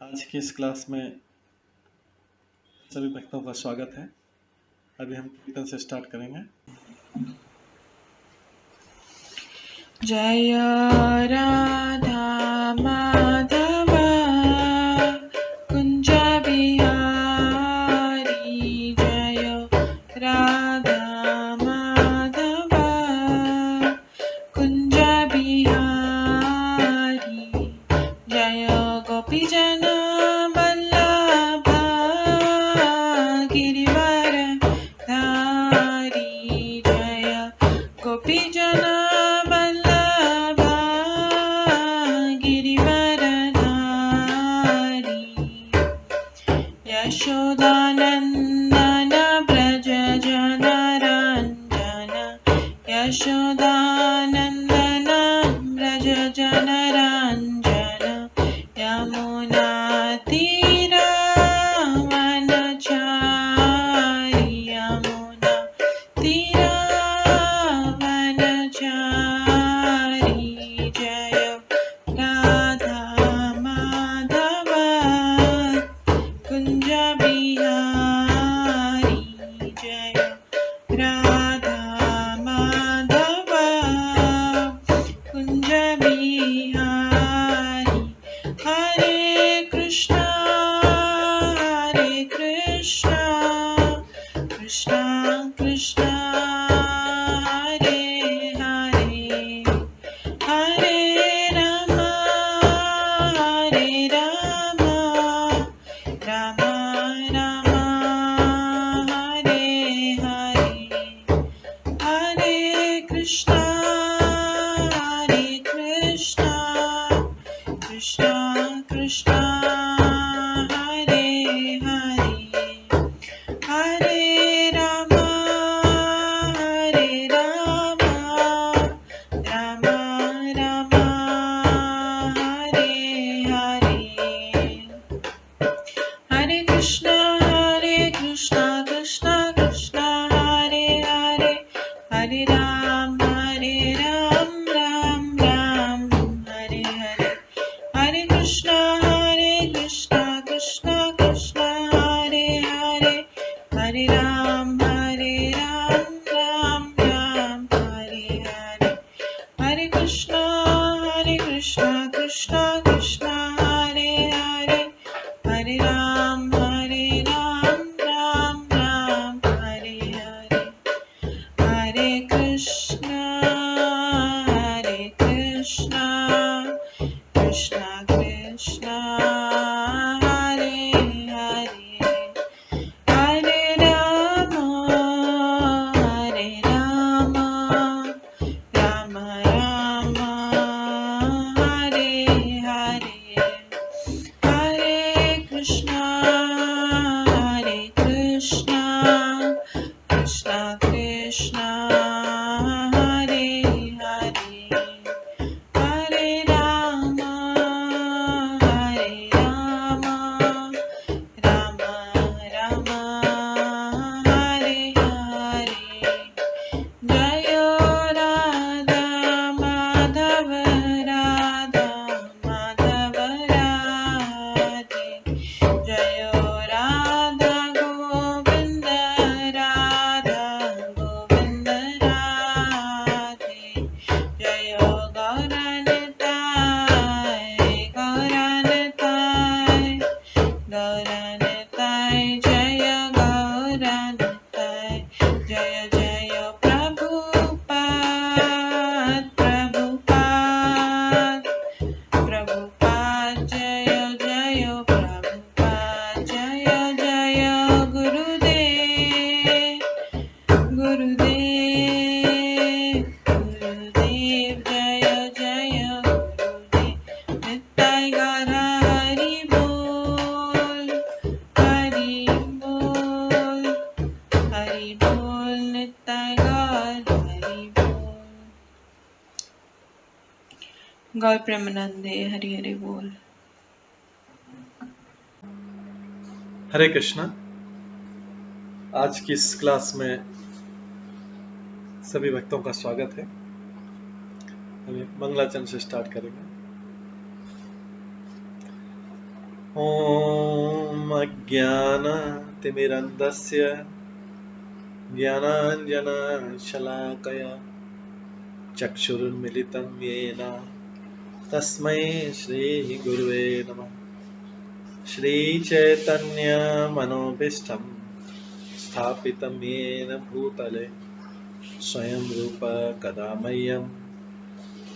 आज की इस क्लास में सभी भक्तों का स्वागत है। अभी हम कीर्तन से स्टार्ट करेंगे। जय राधा माधव कुंज बिहारी, जय राधा माधव कुंज बिहारी, जय गोपीजन वल्लभ गिरिवर धारी, जय गोपीजन वल्लभ गिरिवर धारी, यशोदानंदन व्रज जनरंजन, यशोदानंदन व्रज जनरंजन, यमुना तीरावनचारी, यमुना तीरावनचारी, जय राधा माधव कुंज बिहारी, जय राधा माधव कुंज बिहारी, हरे कृष्णा कृष्णा कृष्णा हरे हरे, हरे राम राम राम हरे हरे, हरे कृष्णा कृष्णा कृष्णा हरे हरे, हरे राम राम राम हरे हरे, हरे कृष्णा कृष्णा कृष्णा हरे हरे, हरे राम राम राम हरे हरे, हरे कृष्णा कृष्णा कृष्णा हरे हरे, हरे राम राम राम हरे हरे, हरे कृष्णा कृष्णा कृष्णा हरे हरे, हरे राम राम राम हरे हरे, हरे कृष्णा कृष्णा कृष्णा हरे हरे, हरे राम राम राम हरे हरे, हरे कृष्णा कृष्णा कृष्णा हरे हरे, हरे राम राम राम हरे हरे, जय राधा माधव राधे, जय राधा गोविंद राधे, जय गौरनताय जय गौरनताय, जय जय प्रभुपाद जय जय प्रभुपाद, जय जय गुरुदेव जय जय गुरुदेव, नित्य गौर हरि बोल नित्य गौर हरि बोल, गौर प्रेमानंदे हरि हरि बोल। हरे कृष्णा। आज की इस क्लास में सभी भक्तों का स्वागत है। अभी मंगलाचरण से स्टार्ट करेंगे। ॐ अज्ञानतिमिरन्धस्य ज्ञानाञ्जनशलाकया चक्षुरुन्मिलितं येन तस्मै श्रीगुरुवे नमः। श्रीचैतन्यमनोभीष्टं स्थापितं येन भूतले स्वयं रूप कदा मह्यं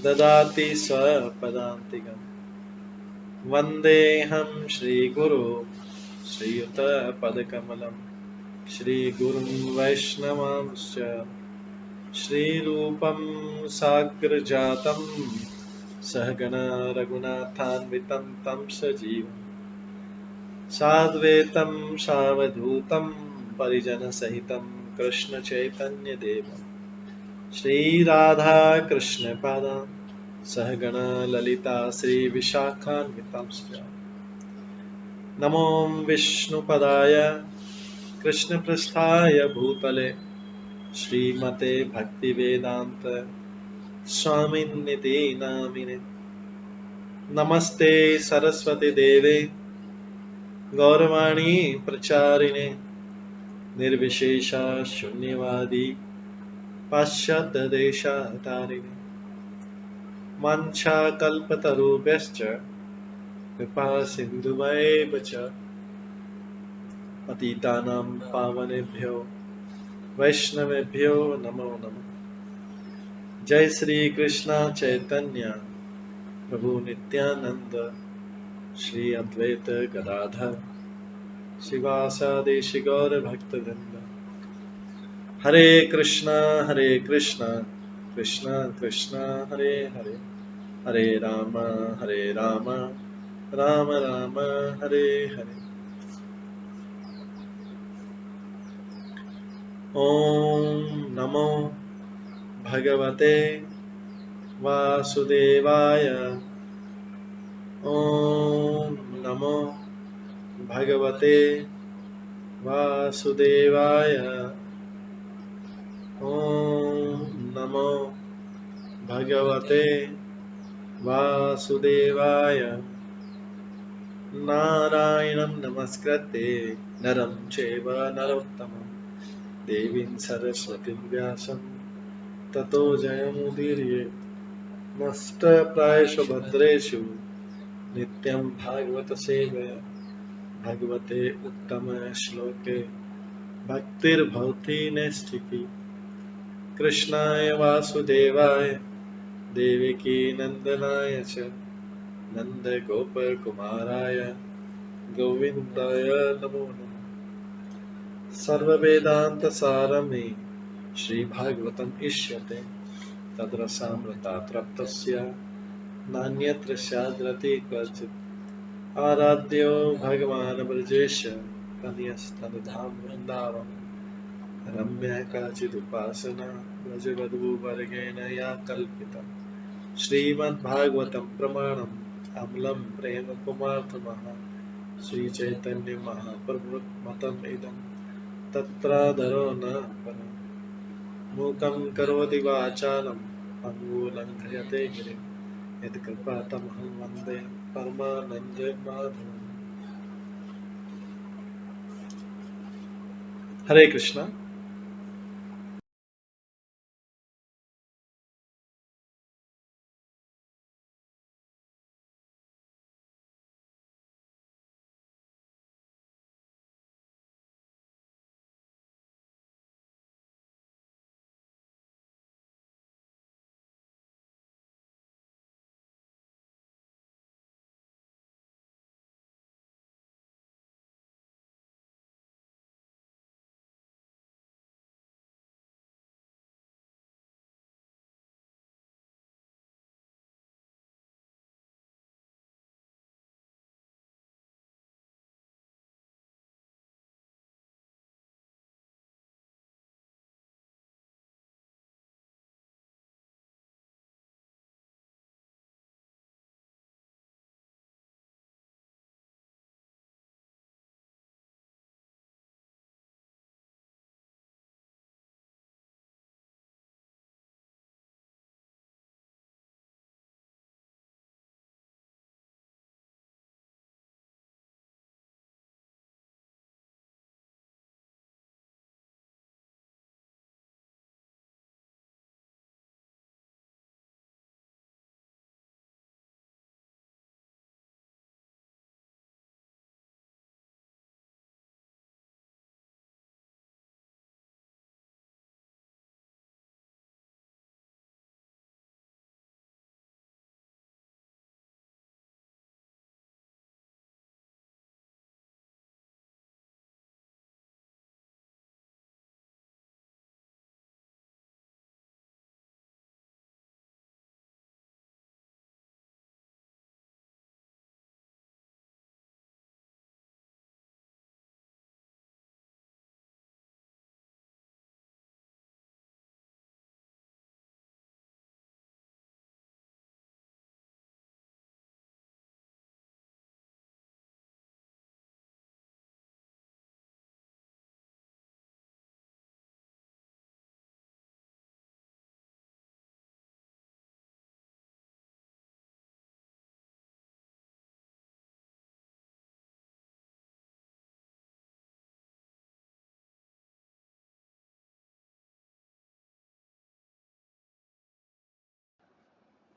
ददाति स्वपदान्तिकम्। वन्देऽहं श्रीगुरो श्रीयुतपदकमलं श्रीगुरुं वैष्णवांश्च श्रीरूपं साग्रजातं सहगण रघुनाथान्वितं तं सजीवं साद्वैतं सावधूतं परिजनसहितं कृष्णचैतन्यदेवं श्रीराधाकृष्णपादान् सहगण ललिता श्रीविशाखान्वितांश्च नमो विष्णुपदाय कृष्णपृष्ठाय भूतले श्रीमते भक्तिवेदान्त स्वामिन्निति नामिने। नमस्ते सरस्वती देवे गौरवाणी प्रचारिणे निर्विशेष शून्यवादी पाश्चात्य देशतारिणे वाञ्छाकल्पतरुभ्यश्च कृपा सिन्धुभ्येव च पतितानां पावनेभ्यो वैष्णवेभ्यो नमो नमः। जय श्री कृष्ण चैतन्य प्रभु नित्यानंद श्री अद्वैत गदाधर शिवासादि गौर भक्तवृंद। हरे कृष्णा कृष्ण कृष्ण हरे हरे, हरे राम राम राम हरे हरे। ओम नमो भगवते वासुदेवाय। ओम नमो भगवते वासुदेवाय। ओम नमो भगवते वासुदेवाय। नारायणं नमस्कृत्य नरं चैव नरोत्तमं देवीं सरस्वतीं व्यासं ततो जयमुदीरये। नष्टप्रायेषु भद्रेषु नित्यं भागवत सेवया भगवते उत्तम श्लोके भक्तिर्भवति नैष्ठिकी। कृष्णाय वासुदेवाय देवकी नंदनाय च नन्दगोपकुमाराय गोविन्दाय नमो नमः। सर्ववेदान्तसारमे श्रीभागवतम् इष्यते तद्रसामृतात् नान्यत्र स्याद्रति क्वचित्। आराध्यो भगवान् ब्रजेश तनयस्तनुधाम वृन्दावन रम्या काचिदुपासना ब्रजवधूवर्गेण या कल्पिता। श्रीमद्भागवतं प्रमाणम् अमलं प्रेम कुमार्थमः श्रीचैतन्य महाप्रभुमतम् इदं तत्रादरो न परम्। मूकं करोति वाचालं पङ्गुलङ्घयते गिरिं यत्कृपातमहं वन्दे परमानन्दमाधवम्। हरे कृष्णा।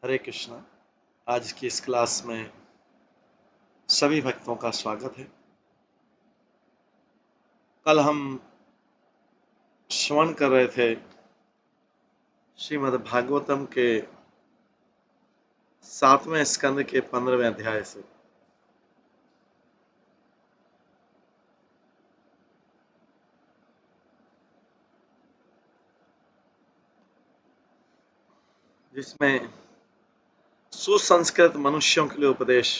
हरे कृष्णा। आज की इस क्लास में सभी भक्तों का स्वागत है। कल हम श्रवण कर रहे थे श्रीमद् भागवतम के 7वें स्कंद के 15वें अध्याय से। जिसमें सुसंस्कृत मनुष्यों के लिए उपदेश,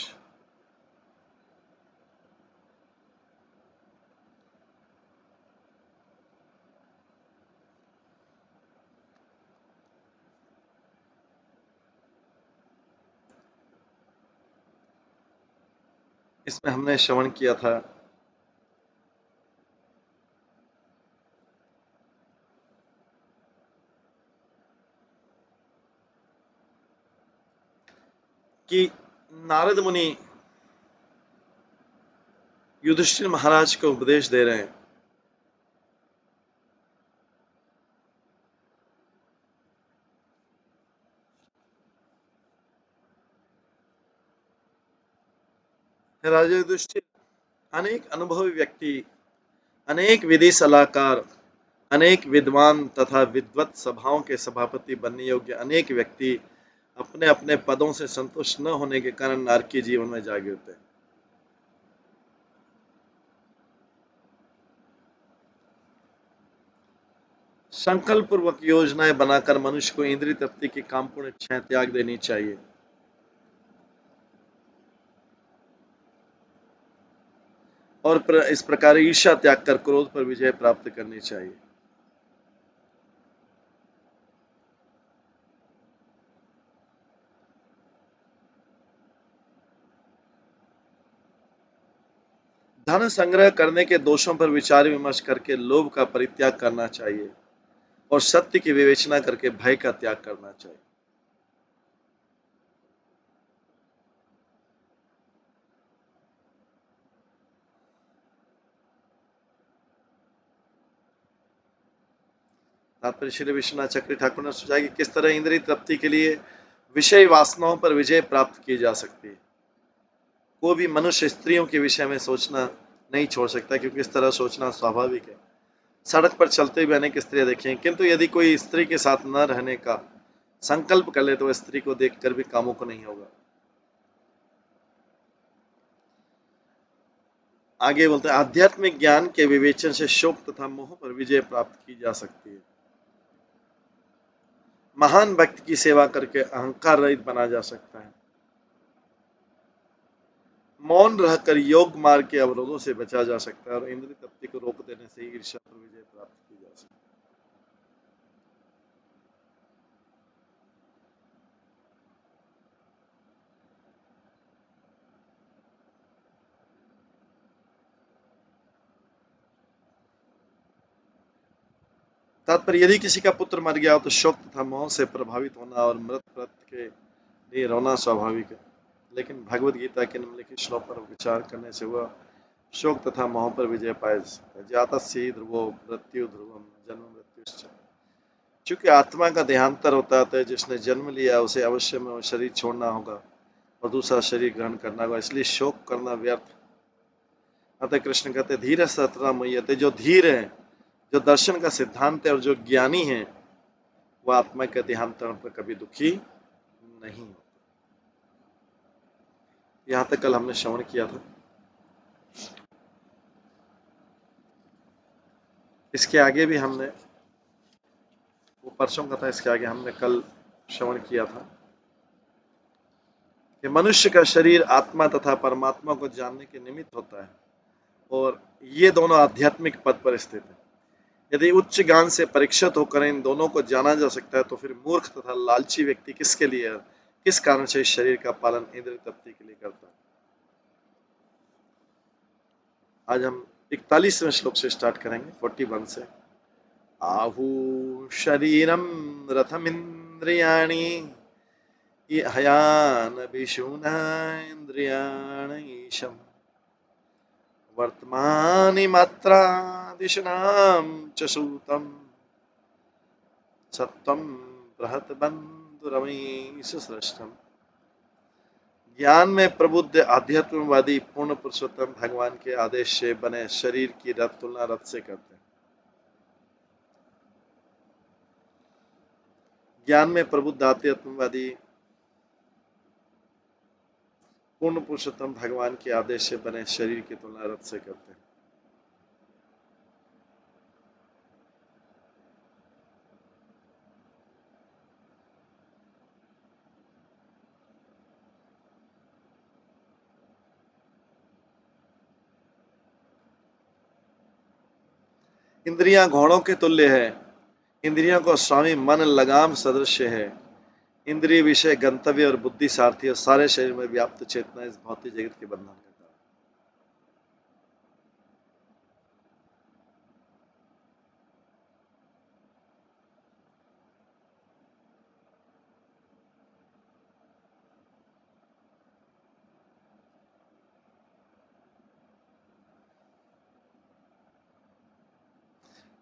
इसमें हमने श्रवण किया था कि नारद मुनि युधिष्ठिर महाराज को उपदेश दे रहे हैं। राजा युधिष्ठिर अनेक अनुभवी व्यक्ति, अनेक विधि सलाहकार, अनेक विद्वान तथा विद्वत सभाओं के सभापति बनने योग्य अनेक व्यक्ति अपने अपने पदों से संतुष्ट न होने के कारण नारकीय जीवन में जा गिरते हैं। संकल्प पूर्वक योजनाएं बनाकर मनुष्य को इंद्रिय तृप्ति की कामपूर्ण इच्छाएं त्याग देनी चाहिए और इस प्रकार ईर्ष्या त्याग कर क्रोध पर विजय प्राप्त करनी चाहिए। धन संग्रह करने के दोषों पर विचार विमर्श करके लोभ का परित्याग करना चाहिए और सत्य की विवेचना करके भय का त्याग करना चाहिए। तात्पर्य श्री विश्वनाथ चक्री ठाकुर ने सुझाया कि किस तरह इंद्रिय तृप्ति के लिए विषय वासनाओं पर विजय प्राप्त की जा सकती है। कोई भी मनुष्य स्त्रियों के विषय में सोचना नहीं छोड़ सकता, क्योंकि इस तरह सोचना स्वाभाविक है। सड़क पर चलते हुए अनेक स्त्रियां देखी हैं, किंतु यदि कोई स्त्री के साथ न रहने का संकल्प कर ले तो वह स्त्री को देखकर भी कामुक नहीं होगा। आगे बोलते हैं, आध्यात्मिक ज्ञान के विवेचन से शोक तथा मोह पर विजय प्राप्त की जा सकती है। महान भक्त की सेवा करके अहंकार रहित बना जा सकता है। मौन रहकर योग मार्ग के अवरोधों से बचा जा सकता है और इंद्रिय तृप्ति को रोक देने से ईर्ष्या पर विजय प्राप्त की जा सकती है। तात्पर्य, यदि किसी का पुत्र मर गया हो तो शोक तथा मोह से प्रभावित होना और मृत प्रत के लिए रोना स्वाभाविक है, लेकिन भगवद गीता के निम्नलिखित श्लोक पर विचार करने से वह शोक तथा मोह पर विजय पाया जा सकता है। जातस्य ध्रुवो मृत्यु ध्रुवम जन्म मृत्युश्च। चूंकि आत्मा का देहांतर होता है, जिसने जन्म लिया उसे अवश्य में शरीर छोड़ना होगा और दूसरा शरीर ग्रहण करना होगा, इसलिए शोक करना व्यर्थ। अतः कृष्ण कहते धीर सतरा मय्यते, जो धीर है, जो दर्शन का सिद्धांत है और जो ज्ञानी है, वह आत्मा के देहांतरण पर कभी दुखी नहीं होता। यहां तक कल हमने श्रवण किया था। इसके आगे भी हमने, वो परसों का था, इसके आगे हमने कल श्रवण किया था कि मनुष्य का शरीर आत्मा तथा परमात्मा को जानने के निमित्त होता है और ये दोनों आध्यात्मिक पद पर स्थित है। यदि उच्च ज्ञान से परीक्षित होकर इन दोनों को जाना जा सकता है तो फिर मूर्ख तथा लालची व्यक्ति किसके लिए, किस कारण से इस शरीर का पालन इंद्रिय तृप्ति के लिए करता है। आज हम 41वें श्लोक से स्टार्ट करेंगे, 41 से। आहु शरीरम रथमिंद्रियाणि हयान विशूना इंद्रियाणीशम वर्तमानि मात्रादिशनां च सूतम सत्वं बृहत् बन्धुरिव रमीश श्रेष्ठम। ज्ञान में प्रबुद्ध आध्यात्मवादी पूर्ण पुरुषोत्तम भगवान के आदेश से बने शरीर की तुलना रथ से करते हैं। ज्ञान में प्रबुद्ध आध्यात्मवादी पूर्ण पुरुषोत्तम भगवान के आदेश से बने शरीर की तुलना रथ से करते हैं। इंद्रियां घोड़ों के तुल्य है। इंद्रियों को स्वामी मन लगाम सदृश्य है। इंद्रिय विषय गंतव्य और बुद्धि सारथी और सारे शरीर में व्याप्त चेतना इस भौतिक जगत के बंधन का कारण।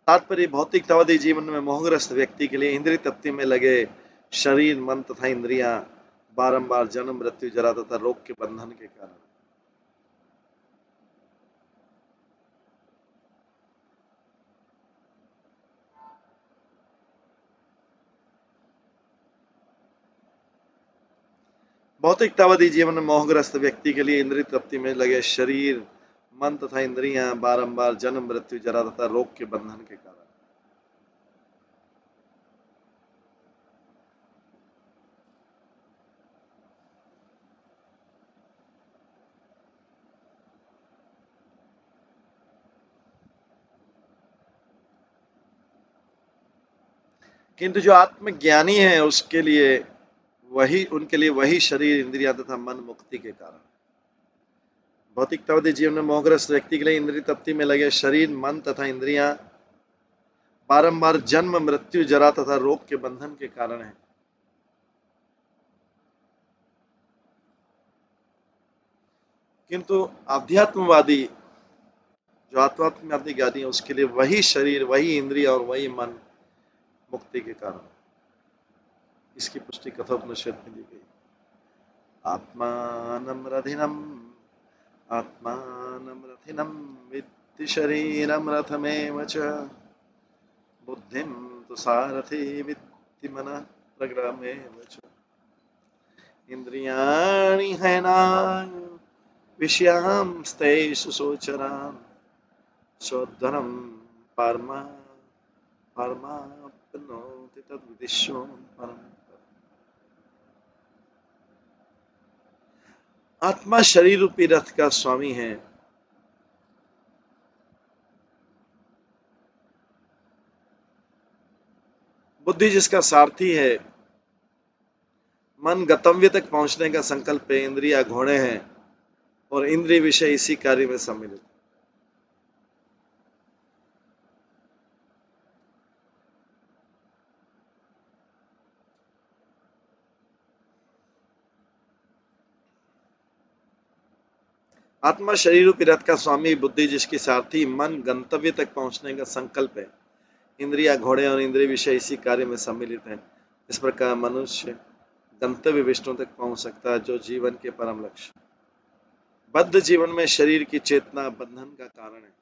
तात्पर्य भौतिकतावादी जीवन में मोहग्रस्त व्यक्ति के लिए इंद्रिय तृप्ति में लगे शरीर मन तथा इंद्रियां बारंबार जन्म मृत्यु जरा तथा रोग के बंधन के कारण। भौतिकतावादी जीवन में मोहग्रस्त व्यक्ति के लिए इंद्रिय तृप्ति में लगे शरीर मन तथा इंद्रियां बारंबार जन्म मृत्यु जरा तथा रोग के बंधन के कारण। किंतु जो आत्मज्ञानी है उसके लिए उनके लिए वही शरीर इंद्रियां तथा मन मुक्ति के कारण। भौतिकतावादी जीवन में मोहग्रस्त व्यक्ति के लिए इंद्रिय तृप्ति में लगे शरीर मन तथा इंद्रियां बारंबार जन्म मृत्यु जरा तथा रोग के बंधन के कारण है। किंतु आध्यात्मवादी जो आत्मवादी ज्ञानी है उसके लिए वही शरीर वही इंद्रिय और वही मन मुक्ति के कारण। इसकी पुष्टि कठोपनिषद में दी गई। आत्मानं रथिनं विद्धि शरीरं रथमेव च बुद्धिं तु सारथि विद्धि मनः प्रग्रहमेव च। इंद्रियाणि हैनाय विषयांस्तेषु सोचरान् शोद्धनं परमाप्नोति तद्विदिशो परम्। आत्मा शरीर रूपी रथ का स्वामी है। बुद्धि जिसका सारथी है। मन गंतव्य तक पहुंचने का संकल्प है। इंद्रिया घोड़े हैं और इंद्रिय विषय इसी कार्य में सम्मिलित। आत्मा शरीर रूपी रथ का स्वामी बुद्धि जिसकी सारथी मन गंतव्य तक पहुंचने का संकल्प है। इंद्रिया घोड़े और इंद्रिय विषय इसी कार्य में सम्मिलित हैं। इस प्रकार मनुष्य गंतव्य विष्णु तक पहुंच सकता है जो जीवन के परम लक्ष्य। बद्ध जीवन में शरीर की चेतना बंधन का कारण है।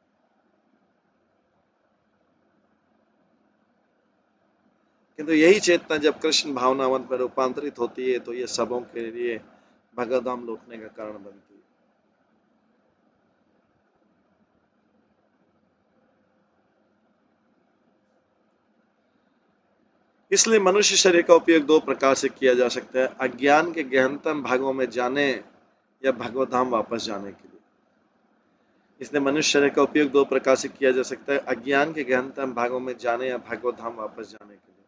किंतु यही चेतना जब कृष्ण भावनावन पर रूपांतरित होती है तो यह सबों के लिए भगवद्धाम लौटने का कारण बनती है। इसलिए मनुष्य शरीर का उपयोग दो प्रकार से किया जा सकता है। अज्ञान के गहनतम भागों में जाने या भगवद्धाम वापस जाने के लिए। इसलिए मनुष्य शरीर का उपयोग दो प्रकार से किया जा सकता है। अज्ञान के गहनतम भागों में जाने या भगवद्धाम वापस जाने के लिए।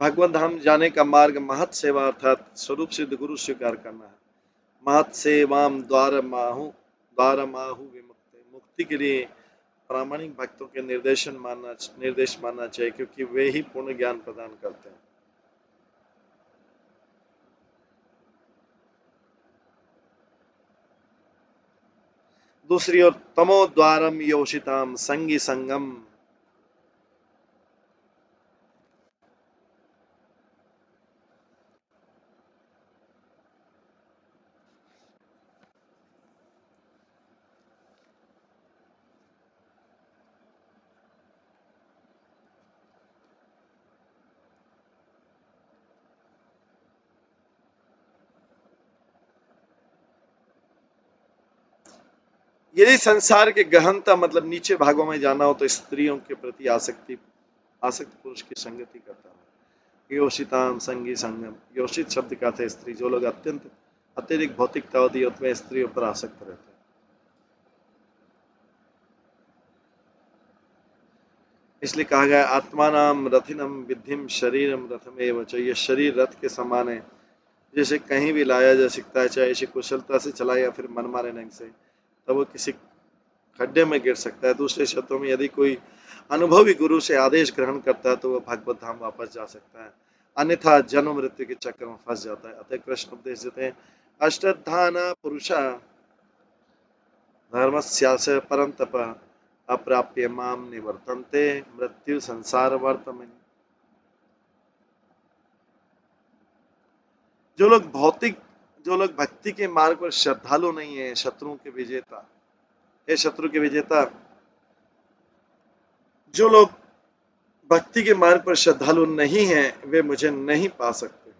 भगवत धाम जाने का मार्ग महत सेवा अर्थात स्वरूप सिद्ध गुरु स्वीकार करना है। महत सेवाम द्वारमाहु विमुक्ति। मुक्ति के लिए प्रामाणिक भक्तों के निर्देश मानना चाहिए क्योंकि वे ही पूर्ण ज्ञान प्रदान करते हैं। दूसरी ओर तमो द्वारम योषिताम संगी संगम, यदि संसार के गहनता मतलब नीचे भागों में जाना हो तो स्त्रियों के प्रति आसक्त पुरुष की संगति करता है। योषिताम संगी संगम, योषित शब्द का अर्थ है स्त्री। जो लोग अत्यधिक भौतिकतावादी होते हैं स्त्रियों पर आसक्त रहते हैं। इसलिए कहा गया आत्मानाम रथिनम विद्धिम शरीरम रथमेव च, ये शरीर रथ के समान है जिसे कहीं भी लाया जा सकता है, चाहे इसे कुशलता से चलाए या फिर मनमाने ढंग से, तब वो किसी खड्डे में गिर सकता है। दूसरे शब्दों में यदि कोई अनुभवी गुरु से आदेश ग्रहण करता है तो वह भगवत धाम वापस जा सकता है, अन्यथा जन्म मृत्यु के चक्कर में फंस जाता है। अतः कृष्ण उपदेश देते हैं अष्टाधाना पुरुषा धर्मस्यास्य परंतप अप्राप्य माम निवर्तन्ते मृत्यु संसार वर्तमनि। जो लोग भक्ति के मार्ग पर श्रद्धालु नहीं है, शत्रुओं के विजेता, हे शत्रु के विजेता, जो लोग भक्ति के मार्ग पर श्रद्धालु नहीं हैं वे मुझे नहीं पा सकते,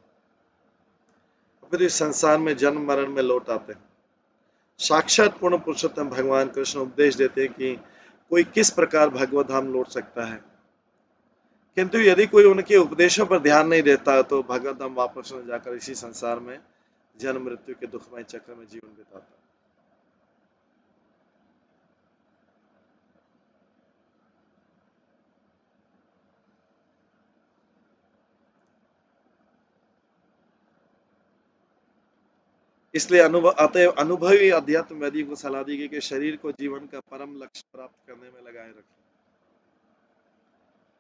फिर इस संसार में जन्म मरण में लौट आते हैं। साक्षात पूर्ण पुरुषोत्तम भगवान कृष्ण उपदेश देते हैं कि कोई किस प्रकार भगवत धाम लौट सकता है, किंतु यदि कोई उनके उपदेशों पर ध्यान नहीं देता तो भगवत धाम वापस न जाकर इसी संसार में जन्म मृत्यु के दुखमय चक्र में जीवन बिताता है। इसलिए अतएव अनुभवी अध्यात्मवादियों को सलाह दी गई कि शरीर को जीवन का परम लक्ष्य प्राप्त करने में लगाए रखें।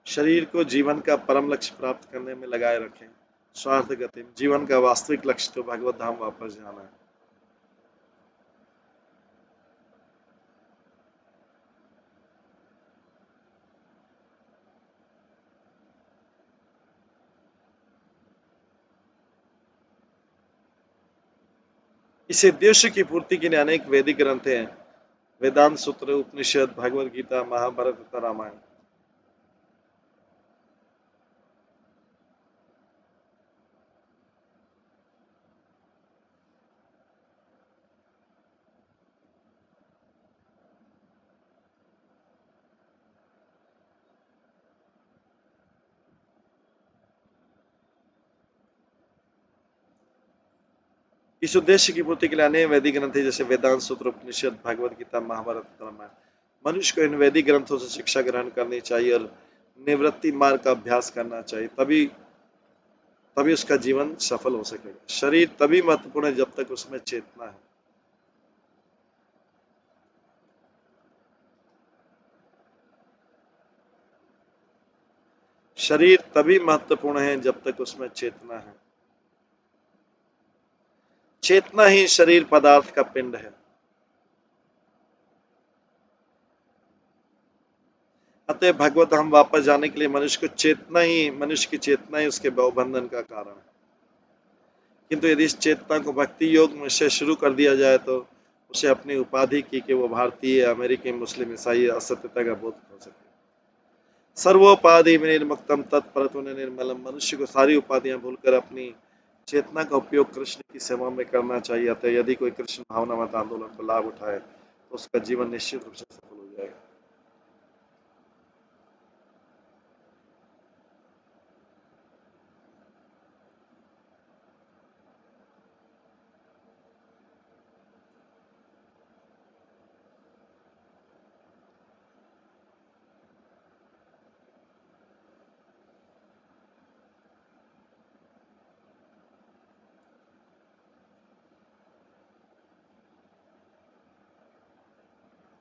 शरीर को जीवन का परम लक्ष्य प्राप्त करने में लगाए रखें। स्वार्थ गति, जीवन का वास्तविक लक्ष्य तो भगवत धाम वापस जाना है। इस उद्देश्य की पूर्ति के लिए अनेक वैदिक ग्रंथ हैं, वेदांत सूत्र, उपनिषद, भगवद गीता, महाभारत तथा रामायण। इस उद्देश्य की पूर्ति के लिए अनेक वैदिक ग्रंथ हैं, जैसे वेदांत सूत्र, उपनिषद, भगवद गीता, महाभारत तथा रामायण। मनुष्य को इन वैदिक ग्रंथों से शिक्षा ग्रहण करनी चाहिए और निवृत्ति मार्ग का अभ्यास करना चाहिए, तभी उसका जीवन सफल हो सकेगा। शरीर तभी महत्वपूर्ण है जब तक उसमें चेतना है। शरीर तभी महत्वपूर्ण है जब तक उसमें चेतना है। चेतना ही शरीर पदार्थ का पिंड है। अतः भगवत धाम वापस जाने के लिए मनुष्य की चेतना ही उसके भवबंधन का कारण है। किंतु यदि इस चेतना को भक्ति योग में से शुरू कर दिया जाए तो उसे अपनी उपाधि की कि वो भारतीय, अमेरिकी, मुस्लिम, ईसाई असत्यता का बोध हो सके। सर्वोपाधि विनिर्मुक्तम तत्परत्व निर्मलम, मनुष्य को सारी उपाधियां भूलकर अपनी चेतना का उपयोग कृष्ण की सेवा में करना चाहिए। अतः यदि कोई कृष्ण भावना मत आंदोलन का लाभ उठाए तो उसका जीवन निश्चित रूप से सफल हो जाएगा।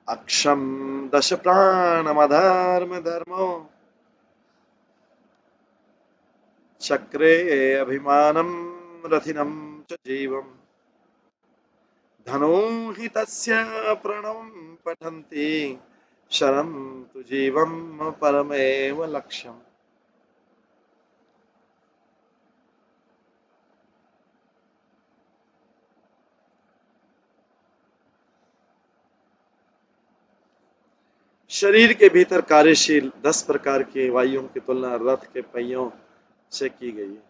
अक्षम दश प्राणमधर्म धर्मो चक्रे अभिमानम रथिनम च जीवम धनो हि तस्य प्रणवं पठन्ति शरं तु जीवं परमेव लक्ष्यम्। शरीर के भीतर कार्यशील 10 प्रकार की वायुओं की तुलना रथ के पहियों से की गई है।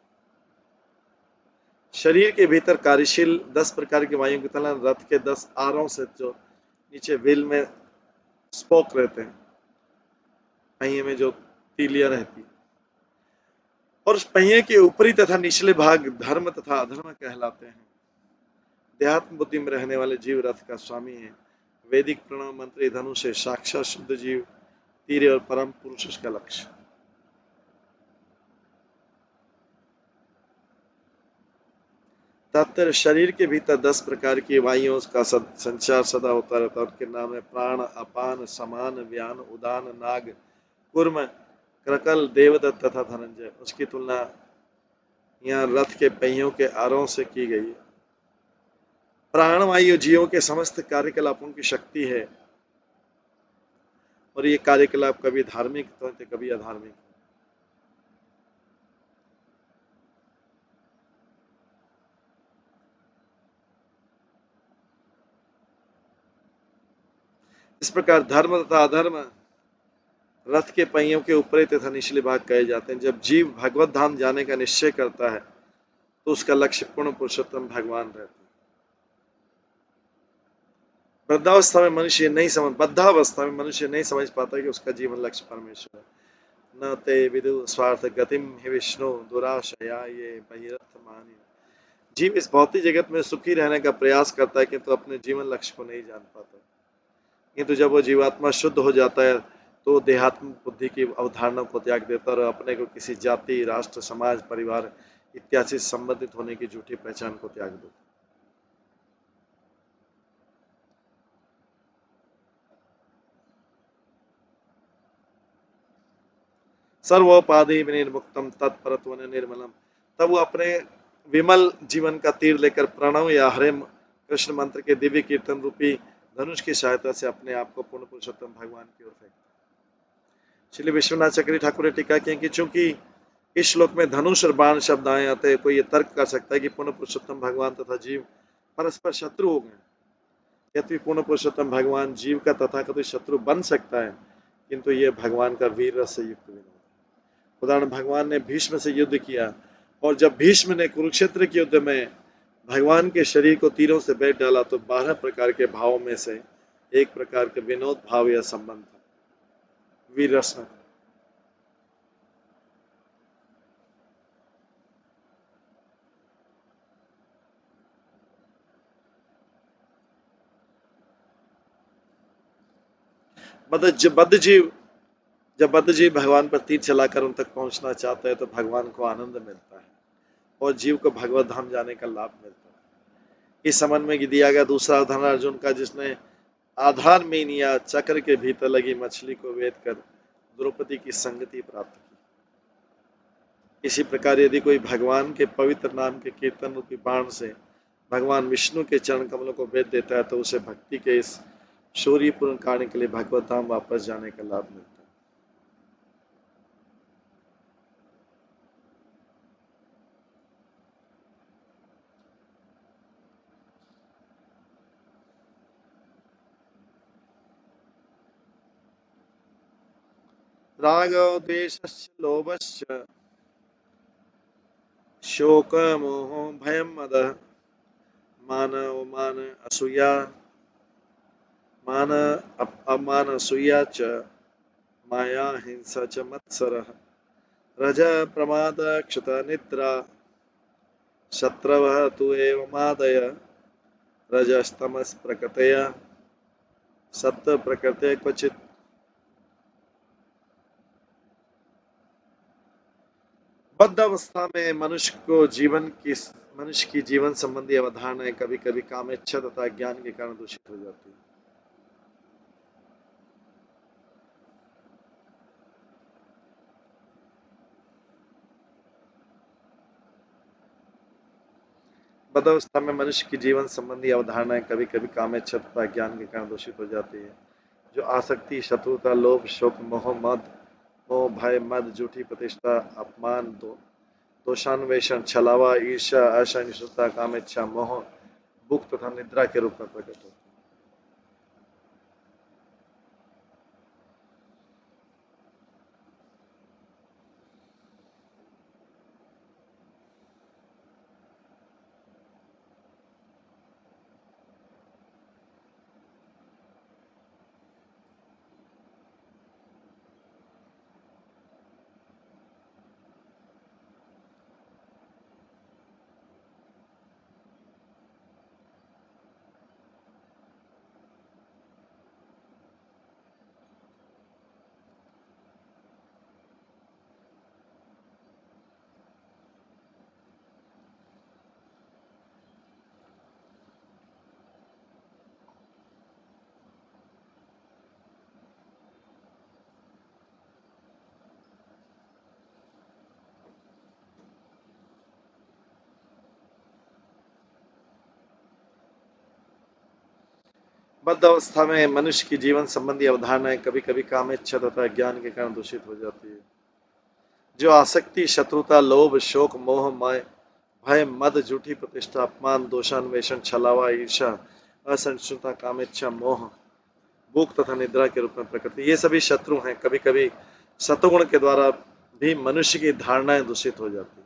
शरीर के भीतर कार्यशील 10 प्रकार की वायुओं की तुलना रथ के 10 आरों से, जो नीचे व्हील में स्पोक रहते हैं, पहिए में जो तीलियां रहती है, और उस पहिए के ऊपरी तथा निचले भाग धर्म तथा अधर्म कहलाते हैं। देहात्म बुद्धि में रहने वाले जीव रथ का स्वामी है। वैदिक प्रणव मंत्री धनुष है। साक्षात शुद्ध जीव तीर और परम पुरुष उसका लक्ष्य। तात्पर्य शरीर के भीतर 10 प्रकार की वायुओं का संचार सदा होता रहता है। उनके नाम है प्राण, अपान, समान, व्यान, उदान, नाग, कूर्म, क्रकल, देवदत्त तथा धनंजय। उसकी तुलना यहाँ रथ के पहियों के आरोह से की गई है। प्राणवायु जीवों के समस्त कार्यकलापों की शक्ति है, और ये कार्यकलाप कभी धार्मिक तो कभी अधार्मिक। इस प्रकार धर्म तथा अधर्म रथ के पहियों के ऊपरी तथा निचले भाग कहे जाते हैं। जब जीव भगवत धाम जाने का निश्चय करता है तो उसका लक्ष्य पूर्ण पुरुषोत्तम भगवान रहता है। वृद्धावस्था में मनुष्य नहीं समझ पाता कि उसका जीवन लक्ष्य परमेश्वर है। न ते विदु स्वार्थ गतिम हि विष्णु दुराशया ये बहिरथ मानि। जीव इस भौतिक जगत में सुखी रहने का प्रयास करता है, किंतु अपने जीवन लक्ष्य को नहीं जान पाता। किंतु जब वो जीवात्मा शुद्ध हो जाता है तो देहात्म बुद्धि की अवधारणा को त्याग देता है और अपने को किसी जाति, राष्ट्र, समाज, परिवार इत्यादि से संबंधित होने की झूठी पहचान को त्याग देता है। सर्वोपाधि विनिर्मुक्तम तत्परत्व निर्मलम। तब वो अपने विमल जीवन का तीर लेकर प्रणव या हरे कृष्ण मंत्र के दिव्य कीर्तन रूपी धनुष की सहायता से अपने आप को पूर्ण पुरुषोत्तम भगवान की ओर फेंकता है। श्री विश्वनाथ चक्री ठाकुर ने टीका की कि चूंकि इस श्लोक में धनुष और बाण शब्द आए आते हैं, कोई ये तर्क कर सकता है कि पूर्ण पुरुषोत्तम भगवान तथा जीव परस्पर शत्रु हो गए। यद्यपि पूर्ण पुरुषोत्तम भगवान जीव का तथाकथित शत्रु बन सकता है, किंतु यह भगवान का वीर रस से युक्त विनोद। उदाहरण, भगवान ने भीष्म से युद्ध किया, और जब भीष्म ने कुरुक्षेत्र के युद्ध में भगवान के शरीर को तीरों से बेच डाला तो 12 प्रकार के भावों में से एक प्रकार के विनोद भाव या संबंध था, वीर रस में। बद्ध जीव जब बद्ध जीव भगवान पर तीर चलाकर उन तक पहुंचना चाहता है तो भगवान को आनंद मिलता है और जीव को भगवत धाम जाने का लाभ मिलता है। इस संबंध में दिया गया दूसरा उदाहरण अर्जुन का, जिसने आधार मीन या चक्र के भीतर लगी मछली को वेद कर द्रौपदी की संगति प्राप्त की। इसी प्रकार यदि कोई भगवान के पवित्र नाम के कीर्तन रूपी बाण से भगवान विष्णु के चरण कमलों को भेद देता है तो उसे भक्ति के इस शौर्यपूर्ण कार्य के लिए भगवत धाम वापस जाने का लाभ मिलता है। रागो द्वेषश्च लोभश्च शोक मोहो भयम मदः मान अवमान असूया मान अवमान असूया च माया हिंसा च मत्सरः रज प्रमाद क्षत निद्रा शत्रवः तु एवमादय रजस्तमस प्रकृतया सत्व प्रकृते क्वचित्। बद्ध अवस्था में मनुष्य की जीवन संबंधी अवधारणाएं कभी कभी कामेच्छा तथा ज्ञान के कारण दूषित हो जाती है। बद्धावस्था में मनुष्य की जीवन संबंधी अवधारणाएं कभी कभी कामेच्छा तथा ज्ञान के कारण दूषित हो जाती है। जो आसक्ति, शत्रुता, लोभ, शोक, मोह, भय, मद, झूठी प्रतिष्ठा, अपमान, दोषान्वेषण, छलावा, ईर्ष्या, असहिष्णुता, कामेच्छा, मोह, भूख तथा निद्रा के रूप में प्रकट होती है। बद्ध अवस्था में मनुष्य की जीवन संबंधी अवधारणाएं कभी कभी कामेच्छा तथा ज्ञान के कारण दूषित हो जाती है। जो आसक्ति, शत्रुता, लोभ, शोक, मोह, भय, मद, झूठी प्रतिष्ठा, अपमान, दोषान्वेषण, छलावा, ईर्ष्या, असहिष्णुता, कामेच्छा, मोह, भूख तथा निद्रा के रूप में प्रकृति, ये सभी शत्रु हैं। कभी कभी सतोगुण के द्वारा भी मनुष्य की धारणाएं दूषित हो जाती है।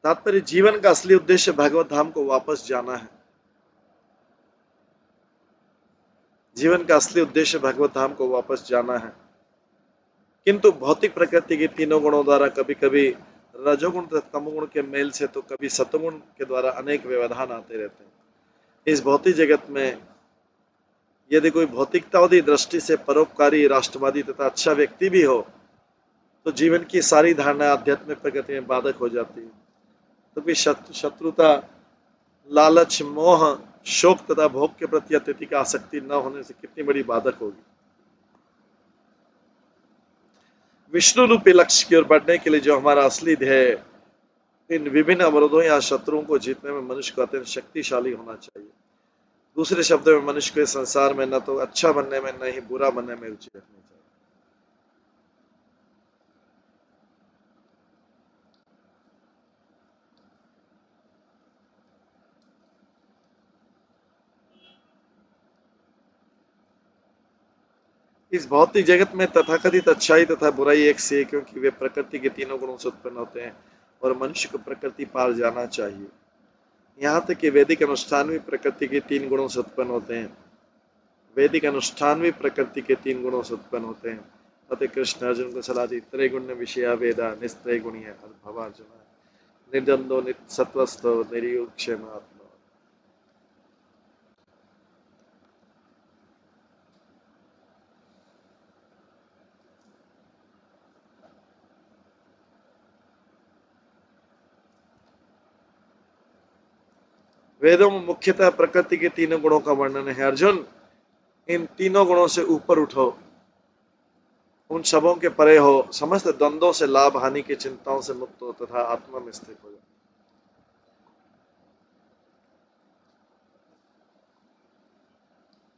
तात्पर्य, जीवन का असली उद्देश्य भगवत धाम को वापस जाना है। जीवन का असली उद्देश्य भगवत धाम को वापस जाना है, किंतु भौतिक प्रकृति के तीनों गुणों द्वारा, कभी कभी रजोगुण तथा तमोगुण के मेल से, तो कभी सतोगुण के द्वारा अनेक व्यवधान आते रहते हैं। इस भौतिक जगत में यदि कोई भौतिकतावादी दृष्टि से परोपकारी, राष्ट्रवादी तथा अच्छा व्यक्ति भी हो, तो जीवन की सारी धारणा आध्यात्मिक प्रगति में बाधक हो जाती है। तो भी शत्रुता, लालच, मोह, शोक तथा भोग के प्रति अत्यधिक आसक्ति न होने से कितनी बड़ी बाधक होगी। विष्णु रूपी लक्ष्य की ओर बढ़ने के लिए जो हमारा असली ध्येय, इन विभिन्न अवरोधों या शत्रुओं को जीतने में मनुष्य को अत्यंत शक्तिशाली होना चाहिए। दूसरे शब्दों में, मनुष्य को इस संसार में न तो अच्छा बनने में, न ही बुरा बनने में रुचि रखनी चाहिए। इस भौतिक जगत में तथाकथित अच्छाई तथा बुराई एक से एक, क्योंकि वे प्रकृति के तीनों गुणों से उत्पन्न होते हैं और मनुष्य को प्रकृति पार जाना चाहिए। यहाँ तक कि वैदिक अनुष्ठान भी प्रकृति के तीन गुणों से उत्पन्न होते हैं। वैदिक अनुष्ठान भी प्रकृति के तीन गुणों से उत्पन्न होते हैं। अतः कृष्ण अर्जुन को सलाह दी, त्रैगुण्य विषया वेदा निस्त्रय गुणीय भवार्जुन निर्द्वंदो सत्वस्थो निर्युक्षेमात्मा। वेदों में मुख्यतः प्रकृति के तीनों गुणों का वर्णन है। अर्जुन, इन तीनों गुणों से ऊपर उठो, उन सबों के परे हो, समस्त द्वंद्वों से, लाभ हानि की चिंताओं से मुक्त हो तथा आत्मा में स्थित हो जाओ।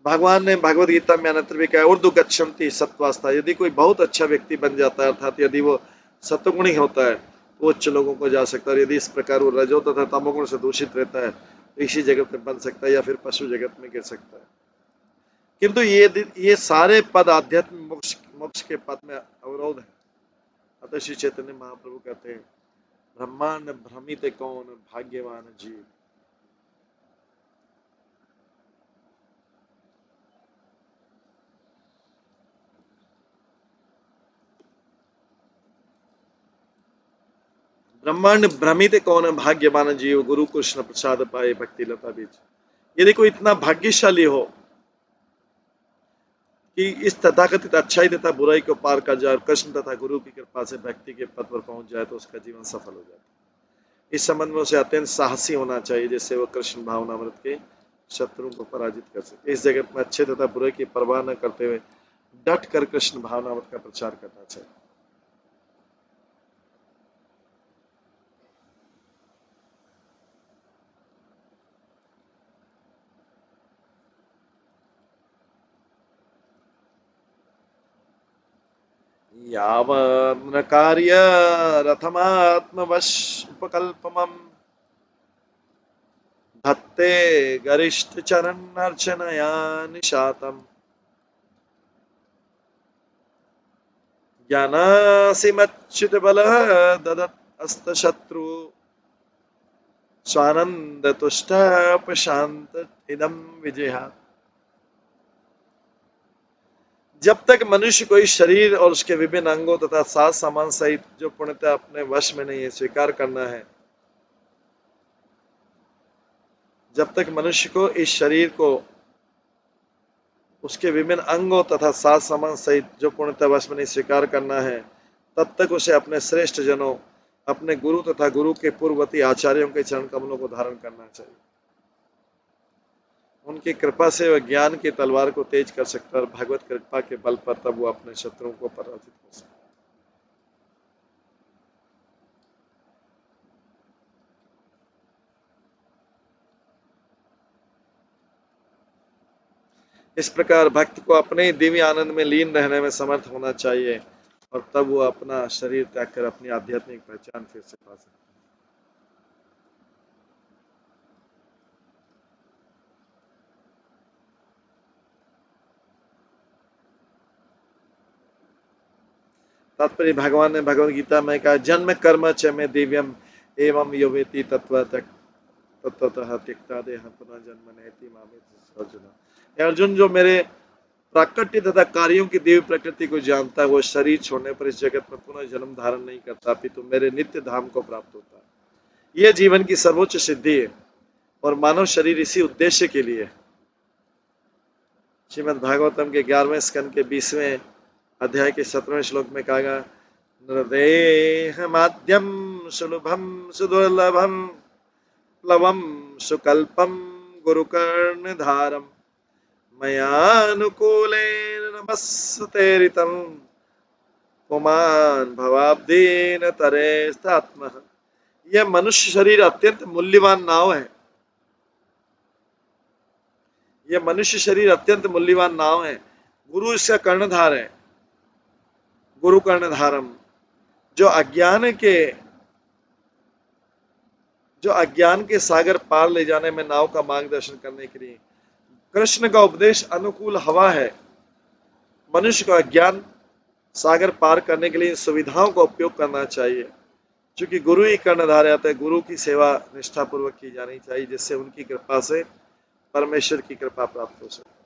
भगवान ने भगवद गीता में अन्यत्र भी कहा, उर्दु गच्छन्ति सत्वास्था। यदि कोई बहुत अच्छा व्यक्ति बन जाता है, अर्थात यदि वो सत्वगुणी होता है, तो उच्च लोगों को जा सकता है। और यदि इस प्रकार वो रजो तथा तमोगुण से दूषित रहता है, तो इसी जगत में बन सकता है या फिर पशु जगत में गिर सकता है। किंतु ये सारे पद आध्यात्मिक मोक्ष के पद में अवरोध है। अतः श्री चैतन्य महाप्रभु कहते हैं, ब्रह्मांड भ्रमित कौन, भाग्यवान जीव। ब्रह्मांड भ्रमित कौन, भाग्यवान जीव, गुरु कृष्ण प्रसाद पाए भक्ति लता बीच। यदि कोई इतना भाग्यशाली हो कि इस तथाकथित अच्छाई तथा बुराई को पार कर जाए और कृष्ण तथा गुरु की कृपा से भक्ति के पद पर पहुंच जाए, तो उसका जीवन सफल हो जाता है। इस संबंध में उसे अत्यंत साहसी होना चाहिए, जिससे वह कृष्ण भावनामृत के शत्रुओं को पराजित कर सके। इस जगत में अच्छे तथा बुरे की परवाह न करते हुए डट कर कृष्ण भावनामृत का प्रचार करना चाहिए। यावन्न कार्य रथमात्मवश उपकल्पमम् धत्ते गरिष्ठ चरण अर्चनया निशातम् ज्ञानासिमच्युत बलः ददत् अस्तशत्रु स्वानंद तुष्ट प्रशांत इदम विजयात्। जब तक मनुष्य को इस शरीर और उसके विभिन्न अंगों तथा साज सामान सहित जो पूर्णतः अपने वश में नहीं है स्वीकार करना है, जब तक मनुष्य को इस शरीर को उसके विभिन्न अंगों तथा साज सामान सहित जो पूर्णतः वश में नहीं स्वीकार करना है, तब तक उसे अपने श्रेष्ठ जनों, अपने गुरु तथा गुरु के पूर्ववर्ती आचार्यों के चरण कमलों को धारण करना चाहिए। उनकी कृपा से वह ज्ञान की तलवार को तेज कर सकता है और भगवत कृपा के बल पर तब वो अपने शत्रुओं को पराजित हो सकता है। इस प्रकार भक्त को अपने दिव्य आनंद में लीन रहने में समर्थ होना चाहिए और तब वो अपना शरीर त्याग कर अपनी आध्यात्मिक पहचान फिर से पा सकता है। तात्पर्य भगवान ने भगवद गीता में कहा, जन्म कर्म च में दिव्यम एवं यो वेति तत्वतः त्यक्ता देह पुनः जन्म नेति मामेति अर्जुन। अर्जुन, जो मेरे प्राकृतिक तथा कार्यों की दिव्य प्रकृति को जानता है, वो शरीर छोड़ने पर इस जगत में पुनः जन्म धारण नहीं करता, अपितु मेरे नित्य धाम को प्राप्त होता है। यह जीवन की सर्वोच्च सिद्धि है और मानव शरीर इसी उद्देश्य के लिए। श्रीमद् भागवतम के 11वें स्कंद के 20वें अध्याय के 17वें श्लोक में कहा गया, नृदेह माद्यम सुलभम सुदुर्लभम प्लवम सुकल्पम गुरुकर्णधारम मयानुकूलेन नमस्तेरितं पुमान् भवाब्दीन तरेस्तात्मः। यह मनुष्य शरीर अत्यंत मूल्यवान नाव है। यह मनुष्य शरीर अत्यंत मूल्यवान नाव है। गुरु इसका कर्णधार है। गुरु कर्णधारम, जो अज्ञान के सागर पार ले जाने में नाव का मार्गदर्शन करने के लिए कृष्ण का उपदेश अनुकूल हवा है। मनुष्य को अज्ञान सागर पार करने के लिए सुविधाओं का उपयोग करना चाहिए, क्योंकि गुरु ही कर्णधार आता है। गुरु की सेवा निष्ठापूर्वक की जानी चाहिए, जिससे उनकी कृपा से परमेश्वर की कृपा प्राप्त हो सके।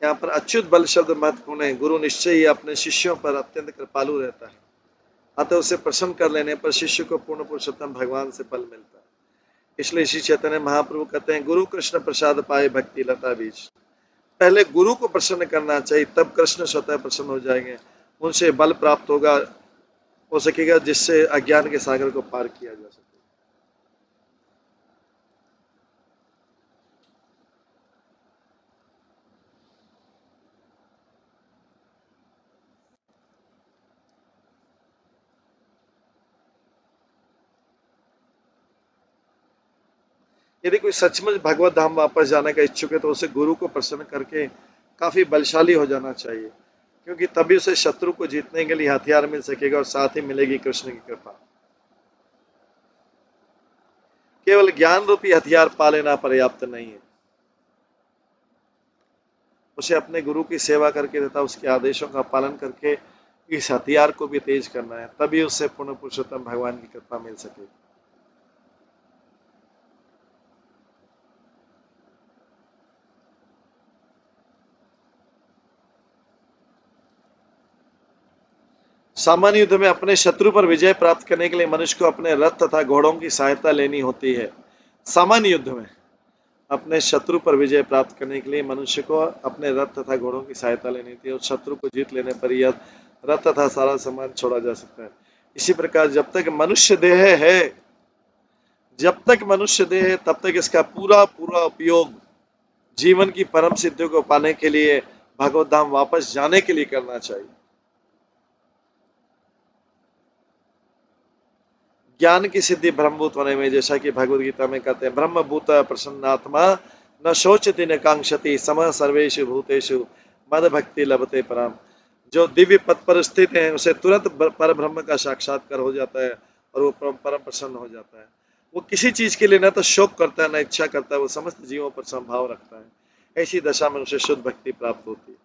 यहाँ पर अच्युत बल शब्द महत्वपूर्ण है। गुरु निश्चय ही अपने शिष्यों पर अत्यंत कृपालु रहता है, अतः उसे प्रसन्न कर लेने पर शिष्य को पूर्ण पुरुषोत्तम भगवान से बल मिलता है। इसलिए श्री चैतन्य महाप्रभु कहते हैं, गुरु कृष्ण प्रसाद पाए भक्ति लता बीज। पहले गुरु को प्रसन्न करना चाहिए, तब कृष्ण स्वतः प्रसन्न हो जाएंगे। उनसे बल प्राप्त हो सकेगा, जिससे अज्ञान के सागर को पार किया जा सके। यदि कोई सचमुच भगवत धाम वापस जाने का इच्छुक है, तो उसे गुरु को प्रसन्न करके काफी बलशाली हो जाना चाहिए, क्योंकि तभी उसे शत्रु को जीतने के लिए हथियार मिल सकेगा और साथ ही मिलेगी कृष्ण की कृपा। केवल ज्ञान रूपी हथियार पा लेना पर्याप्त नहीं है। उसे अपने गुरु की सेवा करके तथा उसके आदेशों का पालन करके इस हथियार को भी तेज करना है, तभी उससे पूर्ण पुरुषोत्तम भगवान की कृपा मिल सकेगी। सामान्य युद्ध में अपने शत्रु पर विजय प्राप्त करने के लिए मनुष्य को अपने रथ तथा घोड़ों की सहायता लेनी होती है। सामान्य युद्ध में अपने शत्रु पर विजय प्राप्त करने के लिए मनुष्य को अपने रथ तथा घोड़ों की सहायता लेनी होती है और शत्रु को जीत लेने पर यह रथ तथा सारा सामान छोड़ा जा सकता है। इसी प्रकार जब तक मनुष्य देह है तब तक इसका पूरा उपयोग जीवन की परम सिद्धियों को पाने के लिए भगवत धाम वापस जाने के लिए करना चाहिए। ज्ञान की सिद्धि ब्रह्मभूत होने में, जैसा कि भगवद गीता में कहते हैं, ब्रह्मभूत प्रसन्नात्मा न शोचति न कांक्षति समः सर्वेषु भूतेषु मद भक्ति लभते पराम। जो दिव्य पद पर स्थित है उसे तुरंत पर ब्रह्म का साक्षात्कार हो जाता है और वो परम प्रसन्न हो जाता है। वो किसी चीज के लिए न तो शोक करता है न इच्छा करता है, वो समस्त जीवों पर संभाव रखता है। ऐसी दशा में उसे शुद्ध भक्ति प्राप्त होती है।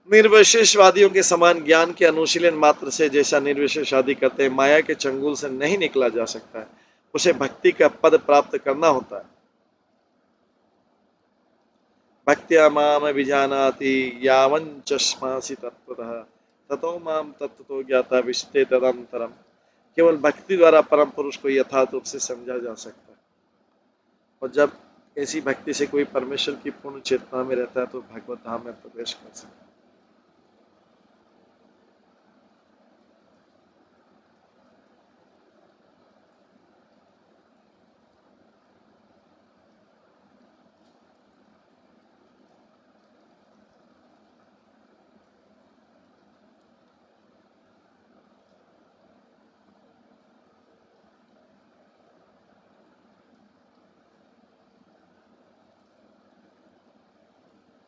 निर्विशेषवादियों के समान ज्ञान के अनुशीलन मात्र से जैसा निर्विशेषवादी करते हैं माया के चंगुल से नहीं निकला जा सकता है, उसे भक्ति का पद प्राप्त करना होता है। भक्त्या माम विजानाति यावं चश्मासि तत्त्वतः ततो माम तत्त्वतो ज्ञाता विशते तदंतरम। केवल भक्ति द्वारा परम पुरुष को यथार्थ रूप से समझा जा सकता है। और जब ऐसी भक्ति से कोई परमेश्वर की पूर्ण चेतना में रहता है तो भगवत धाम में प्रवेश कर सकता है।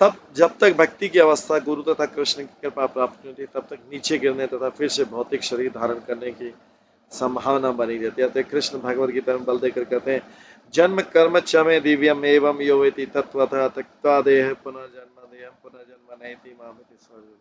तब जब तक भक्ति की अवस्था गुरु तथा कृष्ण की कृपा प्राप्त नहीं होती तब तक नीचे गिरने तथा फिर से भौतिक शरीर धारण करने की संभावना बनी रहती है। कृष्ण भगवद गीता में बल देकर कहते हैं, जन्म कर्म च मे दिव्यम एवं यो वेति तत्वतः त्यक्त्वा देह पुनर्जन्म देहम पुनर्जन्म नैति मामेति सर्वदा।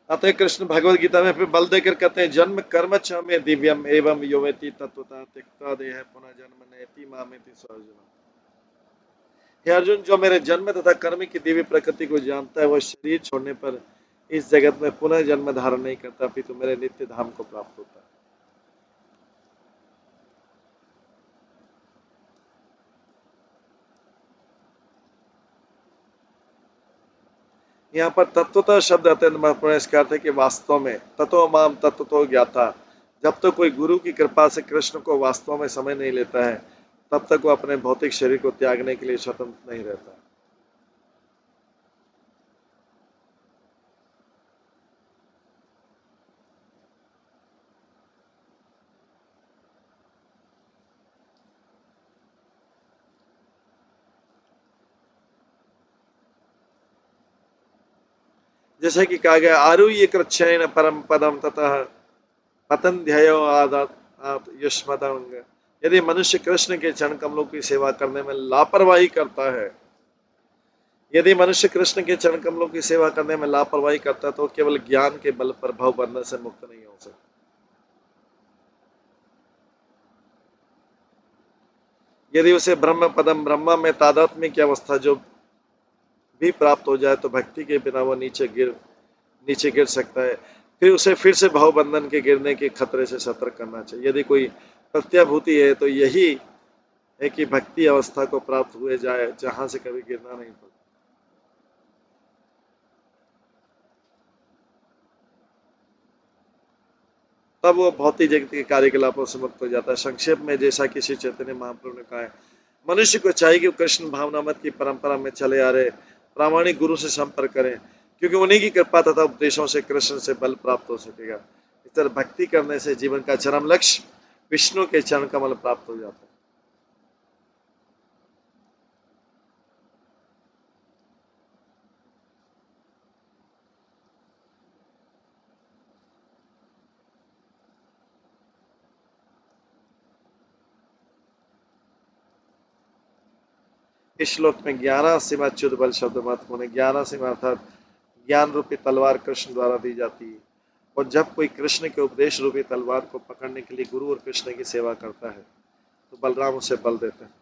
अतः कृष्ण भगवद गीता में फिर बल देकर कहते हैं, जन्म कर्म च मे दिव्यम एवं यो वेति तत्वतः त्यक्त्वा देह पुनर्जन्म नैति मामेति सर्वदा। हे अर्जुन, जो मेरे जन्म तथा कर्म की दिव्य प्रकृति को जानता है वह शरीर छोड़ने पर इस जगत में पुनः जन्म धारण नहीं करता, अपितु मेरे नित्य धाम को प्राप्त होता है। यहाँ पर तत्वतः शब्द अत्यंत महत्वपूर्ण है। इसका अर्थ है कि वास्तव में ततो माम तत्वतो ज्ञाता। जब तक कोई गुरु की कृपा से कृष्ण को वास्तव में समझ नहीं लेता है तब तक वो अपने भौतिक शरीर को त्यागने के लिए स्वतंत्र नहीं रहता। जैसे कि कहा गया, आरुह्य कृच्छ्रेण परम पदम ततः पतन्ध्ययो आदात युष्मदंग। यदि मनुष्य कृष्ण के चरण कमलों की सेवा करने में लापरवाही करता है, यदि मनुष्य कृष्ण के चरण कमलों की सेवा करने में लापरवाही करता है तो केवल ज्ञान के बल पर भव बंधन से मुक्त नहीं हो सकता। यदि उसे ब्रह्म पदम ब्रह्मा में तादात्म्य की अवस्था जो भी प्राप्त हो जाए तो भक्ति के बिना वो नीचे गिर सकता है। फिर उसे फिर से भाव बंधन के गिरने के खतरे से सतर्क करना चाहिए। यदि कोई प्रत्याभूति है तो यही है कि भक्ति अवस्था को प्राप्त हुए जाए जहां से कभी गिरना नहीं पड़ता। तब वो भौतिक जगत के कार्यकलापों से मुक्त हो जाता है। संक्षेप में जैसा कि श्री चैतन्य महाप्रभु ने कहा है, मनुष्य को चाहिए कि कृष्ण भावनामत की परंपरा में चले आ रहे प्रामाणिक गुरु से संपर्क करें, क्योंकि उन्हीं की कृपा तथा उपदेशों से कृष्ण से बल प्राप्त हो सकेगा। इस तरह भक्ति करने से जीवन का चरम लक्ष्य विष्णु के चरण कमल प्राप्त हो जाता है। इस श्लोक में 11 सीमा च्युत बल शब्द महत्वपूर्ण है। 11 सीमा अर्थात ज्ञान रूपी तलवार कृष्ण द्वारा दी जाती है। और जब कोई कृष्ण के उपदेश रूपी तलवार को पकड़ने के लिए गुरु और कृष्ण की सेवा करता है तो बलराम उसे बल देते हैं।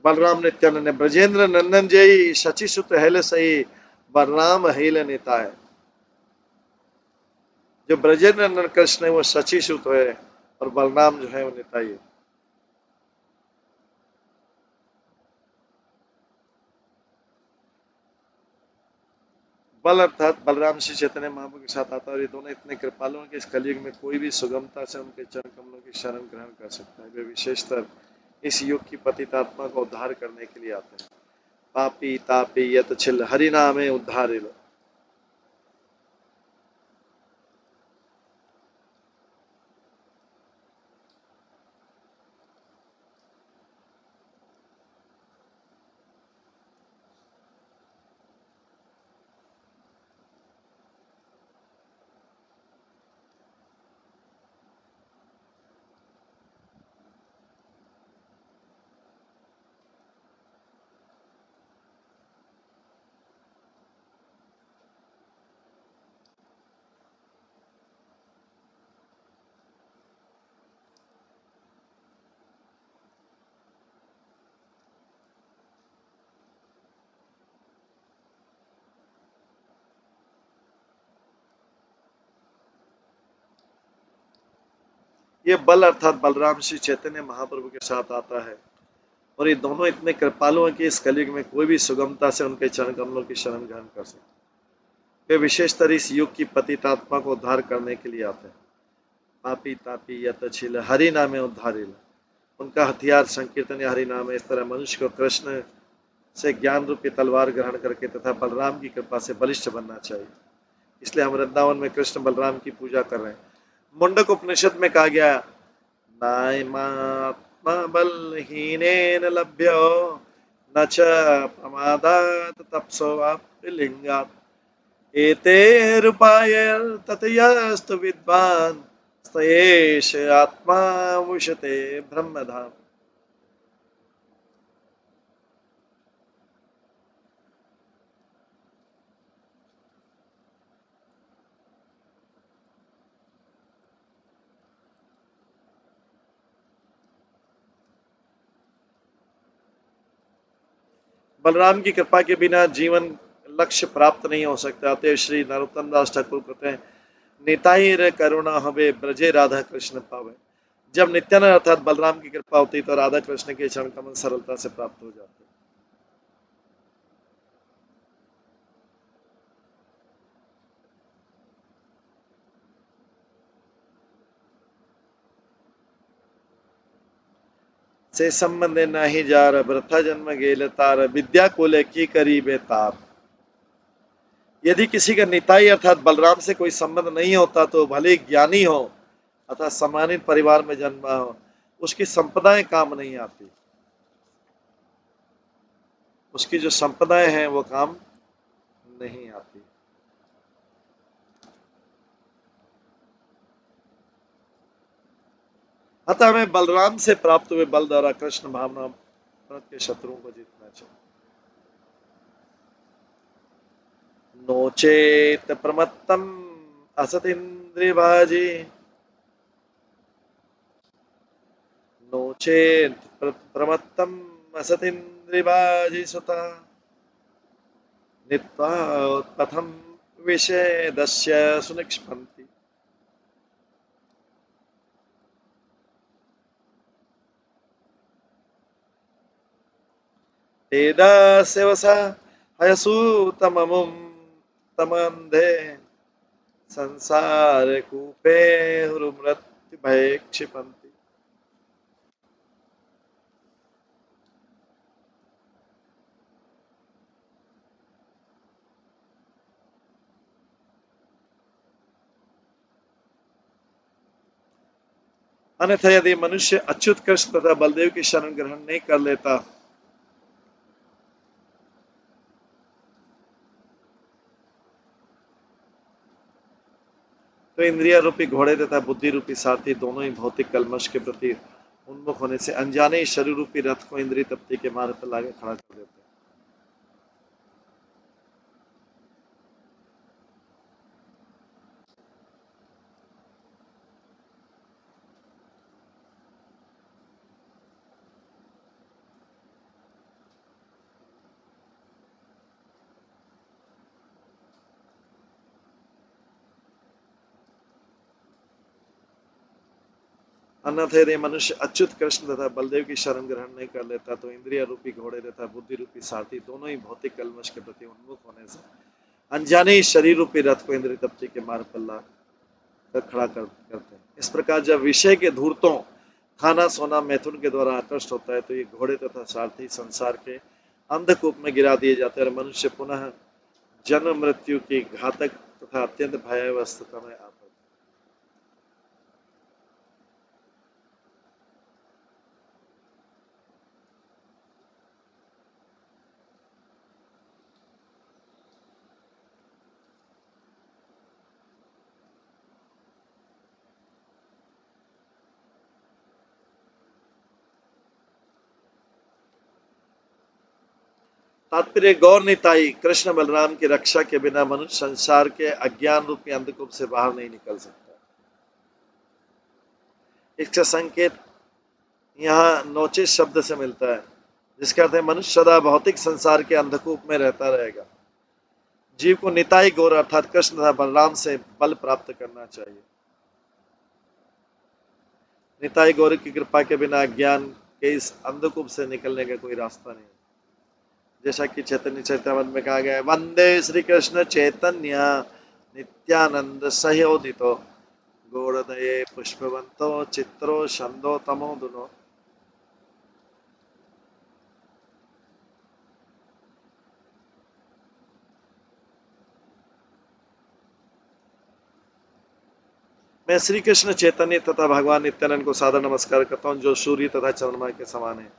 बलराम नित्यानंद ने ब्रजेंद्र नंदन जय शचि सुत हेल सही बलराम हेल नेता है। जो ब्रजेंद्र नंदन कृष्ण है वो शचि सुत है और बलराम जो है वो निताई है। बल अर्थात बलराम श्री चैतन्य महाप्रभु के साथ आता है और ये दोनों इतने कृपालु हैं कि इस कलयुग में कोई भी सुगमता से उनके चरण कमलों की शरण ग्रहण कर सकता है। वे विशेषतर इस युग की पतितात्मा का उद्धार करने के लिए आते हैं। पापी तापी यत छिल हरि नामे उद्धारिल। ये बल अर्थात बलराम श्री चैतन्य महाप्रभु के साथ आता है और ये दोनों इतने कृपालु हैं कि इस कलयुग में कोई भी सुगमता से उनके चरण कमलों की शरण ग्रहण कर सकता है। वे विशेषतर इस युग की पतितात्मा को उद्धार करने के लिए आते हैं। पापी तापी यत छिल हरि नामे उद्धारिल। उनका हथियार संकीर्तन या हरि नाम है। इस तरह मनुष्य को कृष्ण से ज्ञान रूपी तलवार ग्रहण करके तथा बलराम की कृपा से बलिष्ठ बनना चाहिए। इसलिए हम वृंदावन में कृष्ण बलराम की पूजा कर रहे हैं। मुंडक उपनिषद में कहा गया नायमात्मा बलहीनेन लभ्यो न च प्रमादात् तपसोऽवाप्ति लिंगात् एते रूपाय ततयस्तु विद्वान् स्तयेष आत्मा विशते ब्रह्मधाम। बलराम की कृपा के बिना जीवन लक्ष्य प्राप्त नहीं हो सकता। अतः श्री नरोत्तम दास ठाकुर कहते हैं निताई रे करुणा हवे ब्रजे राधा कृष्ण पावे। जब नित्यानंद अर्थात बलराम की कृपा होती तो राधा कृष्ण के चरण कमल सरलता से प्राप्त हो जाते। से संबंध नहीं जार वृथा जन्म गेल तार विद्या कोले की करीबे तार। यदि किसी का निताई अर्थात बलराम से कोई संबंध नहीं होता तो भले ज्ञानी हो अर्थात सम्मानित परिवार में जन्मा हो, उसकी संपदाएं काम नहीं आती। उसकी जो संपदाएं हैं वो काम नहीं आती। अतः हमें बलराम से प्राप्त हुए बल द्वारा कृष्ण भावना के शत्रुओं को जीतना चाहिए। नोचेत प्रमत्तम असतीन्द्रियभाजी नोचेत प्रमत्तम असतीन्द्रियभाजी सुता नीत्वा उत्पथम विषेदस्य सुनिक्ष्पन्ति। तेदास्य वसा हयसूतममुं तमन्धे संसार कूपे हुरुमृत्यु भये क्षिपन्ति। अन्यथा यदि मनुष्य अच्युत कृष्ण तथा बलदेव की शरण ग्रहण नहीं कर लेता तो इंद्रिया रूपी घोड़े तथा बुद्धि रूपी सारथी दोनों ही भौतिक कलमश के प्रति उन्मुख होने से अनजाने ही शरीर रूपी रथ को इंद्रिय तृप्ति के मार्ग पर लाकर खड़ा कर देते हैं। अन्यथा यदि मनुष्य अच्युत कृष्ण तथा बलदेव की शरण ग्रहण नहीं कर लेता तो इंद्रिय रूपी घोड़े तथा बुद्धि रूपी सारथी दोनों ही भौतिक कलमश के प्रति उन्मुख होने से अनजाने ही शरीर रूपी रथ को इंद्रिय तृप्ति के मार्ग पर ला कर खड़ा करते हैं। इस प्रकार जब विषय के धूर्तों खाना सोना मैथुन के द्वारा आकृष्ट होता है तो ये घोड़े तथा सारथी संसार के अंधकूप में गिरा दिए जाते हैं और मनुष्य पुनः जन्म मृत्यु की घातक तथा अत्यंत भयावह स्थिति में आता है। तात्पर्य गौर निताई कृष्ण बलराम की रक्षा के बिना मनुष्य संसार के अज्ञान रूपी अंधकूप से बाहर नहीं निकल सकता। इसका संकेत यहाँ नोचिस शब्द से मिलता है जिसका अर्थ है मनुष्य सदा भौतिक संसार के अंधकूप में रहता रहेगा। जीव को निताई गौर अर्थात कृष्ण तथा बलराम से बल प्राप्त करना चाहिए। निताई गौर की कृपा के बिना अज्ञान के इस अंधकूप से निकलने का कोई रास्ता नहीं। जैसा कि चैतन्य चरितामृत में कहा गया है, वंदे श्री कृष्ण चैतन्य नित्यानंद सहयोदितो गौड़दये पुष्पवंतो चित्रो छंदो तमो दुनो। मैं श्री कृष्ण चैतन्य तथा भगवान नित्यानंद को सादर नमस्कार करता हूँ जो सूर्य तथा चंद्रमा के समान है।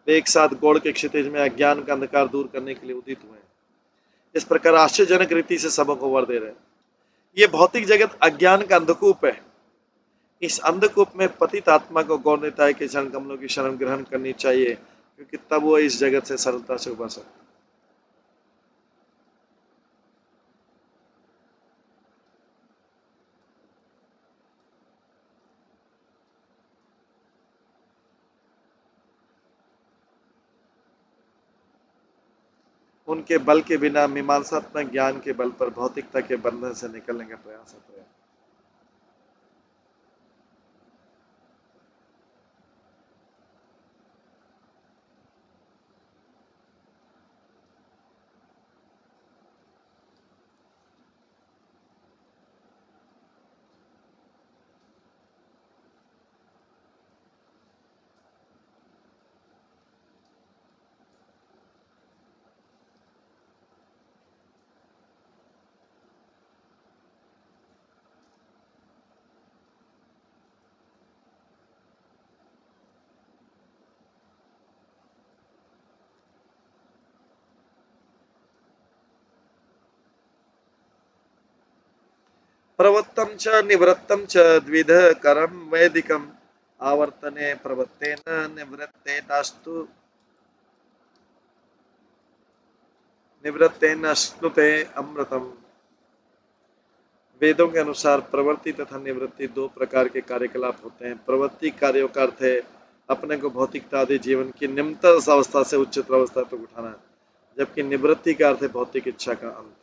वे एक साथ गौड़ के क्षितिज में अज्ञान का अंधकार दूर करने के लिए उदित हुए हैं। इस प्रकार आश्चर्यजनक रीति से सबको वर दे रहे हैं। ये भौतिक जगत अज्ञान का अंधकूप है। इस अंधकूप में पतित आत्मा को गौर निताई के चरण कमलों की शरण ग्रहण करनी चाहिए क्योंकि तब वो इस जगत से सरलता से उबर सकता है। उनके बल के बिना मीमांसात्मक ज्ञान के बल पर भौतिकता के बंधन से निकलने का प्रयास होता है। प्रवृत्तं च निवृत्तं च द्विध करम वैदिकम आवर्तने प्रवृत्तेन निवृत्तेनास्तु निवृत्तेन श्नुते अमृतम। वेदों के अनुसार प्रवृत्ति तथा निवृत्ति दो प्रकार के कार्यकलाप होते हैं। प्रवृत्ति कार्यों का अर्थ है अपने को भौतिकता आदि जीवन की निम्नतर अवस्था से उच्चतर अवस्था तक उठाना, जबकि निवृत्ति का अर्थ है भौतिक इच्छा का अंत।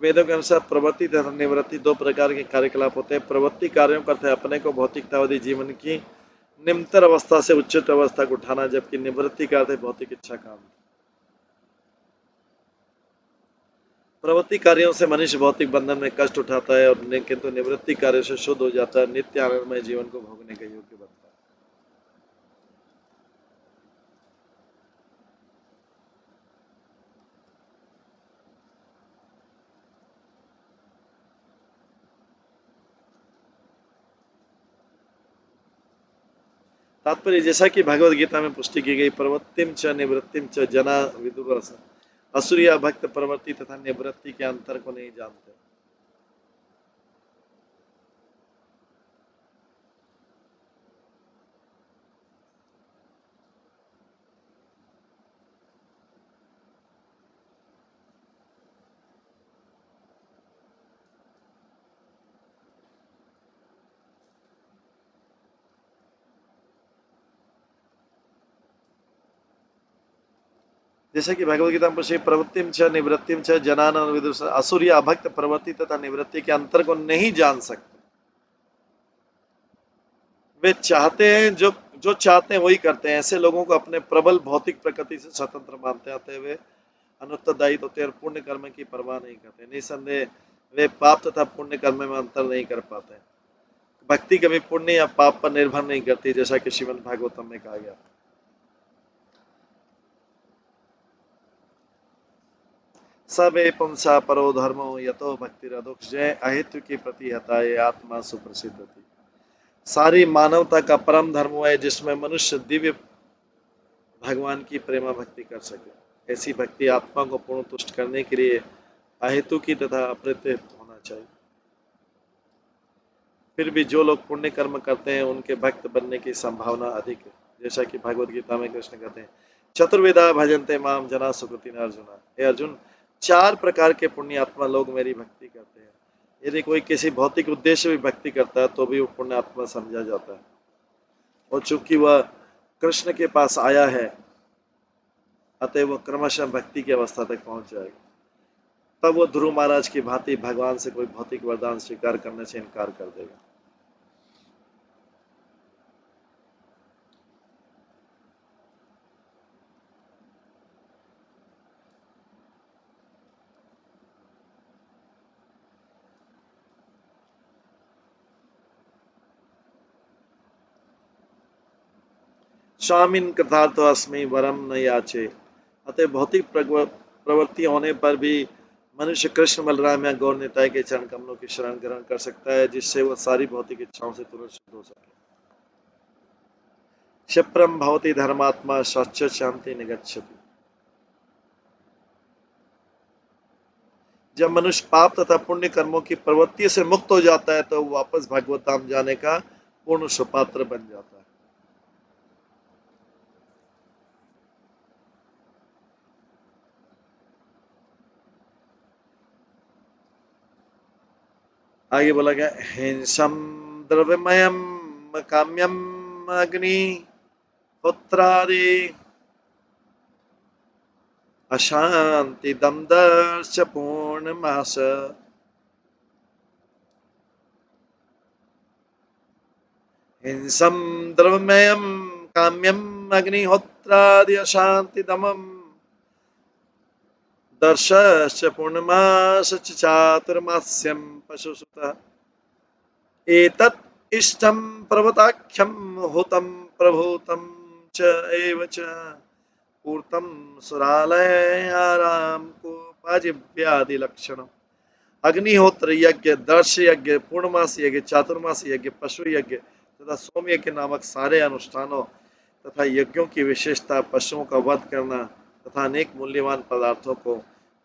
वेदों के अनुसार प्रवृत्ति तथा निवृत्ति दो प्रकार के कार्यकलाप होते हैं। प्रवृत्ति कार्यों का अर्थ है अपने को भौतिकतावादी जीवन की निम्नतर अवस्था से उच्चतर अवस्था को उठाना, जबकि निवृत्ति का अर्थ है भौतिक इच्छा का अंत। प्रवृत्ति कार्यों से मनुष्य भौतिक बंधन में कष्ट उठाता है और किंतु निवृत्ति कार्य से शुद्ध हो जाता है, नित्य आनंदमय जीवन को भोगने के योग्य बनता है। तात्पर्य जैसा कि भगवद गीता में पुष्टि की गई, प्रवृत्तिम च निवृत्तिम च जना विदुरस। असुर या भक्त प्रवृत्ति तथा निवृत्ति के अंतर को नहीं जानते। जैसे कि भगवद गीता में पूछे प्रवृत्तिम च निवृत्तिम च जनानां विदुष, असुर या अभक्त प्रवृत्ति तथा निवृत्ति के अंतर को नहीं जान सकते। वे चाहते हैं जो जो चाहते हैं वही करते हैं। ऐसे लोगों को अपने प्रबल भौतिक प्रकृति से स्वतंत्र मानते आते हुए अनुत्तरदायित्व होते हैं और पुण्य कर्म की परवाह नहीं करते। निसंदेह वे पाप तथा पुण्य कर्म में अंतर नहीं कर पाते। भक्ति कभी पुण्य या पाप पर निर्भर नहीं करती, जैसा कि श्रीमद् भागवतम में कहा गया। सबे पुंसा परो धर्मो यतो भक्ति रदुक्षजय अहितु की प्रति हताये आत्मा सुप्रसिद्ध थी। सारी मानवता का परम धर्म है जिसमें मनुष्य दिव्य भगवान की प्रेमा भक्ति कर सके। ऐसी भक्ति आत्मा को पूर्ण तुष्ट करने के लिए अहेतु की तथा अप्रतिहत होना चाहिए। फिर भी जो लोग पुण्य कर्म करते हैं उनके भक्त बनने की संभावना अधिक है, जैसा कि भगवद गीता में कृष्ण कहते हैं चतुर्वेदा भजन्ते माम जना सुकृति न अर्जुना। हे अर्जुन, 4 प्रकार के पुण्यात्मा लोग मेरी भक्ति करते हैं। यदि कोई किसी भौतिक उद्देश्य भी भक्ति करता है तो भी वो पुण्यात्मा समझा जाता है, और चूंकि वह कृष्ण के पास आया है अतः वह क्रमशः भक्ति की अवस्था तक पहुंच जाएगा। तब वो ध्रुव महाराज की भांति भगवान से कोई भौतिक वरदान स्वीकार करने से इनकार कर देगा। स्वामिन कृतार्थ अस्मि वरम न याचे। अतः भौतिक प्रवृत्ति होने पर भी मनुष्य कृष्ण बलराम या गौर निताय के चरण कमलों की शरण ग्रहण कर सकता है, जिससे वह सारी भौतिक इच्छाओं से तुरंत शुद्ध हो सके। क्षिप्रम भवति धर्मात्मा शाश्वत शांति निगच्छति। जब मनुष्य पाप तथा पुण्य कर्मों की प्रवृत्ति से मुक्त हो जाता है तो वापस भगवत धाम जाने का पूर्ण सुपात्र बन जाता है। आगे बोला गया हिंसम द्रव्यमयम काम्यम अग्नि पुत्रादि अशांति दमदर्श पूर्णमास। हिंसम द्रव्यमयम काम्यम अग्निहोत्रादि अशांति दमम दर्शश्च पूर्णमास चातुर्मास्यम पशुसुत। एतत् इष्टं प्रवताख्यं हुतं प्रभूतं च एव च पूर्तं सुरालयाराम को पाजिव्यादि लक्षण। अग्निहोत्र यज्ञ, दर्श यज्ञ, पूर्णमास यज्ञ, चातुर्मास यज्ञ, पशु यज्ञ तथा सोम यज्ञ नामक सारे अनुष्ठानों तथा यज्ञों की विशेषता पशुओं का वध करना तथा अनेक मूल्यवान पदार्थों को,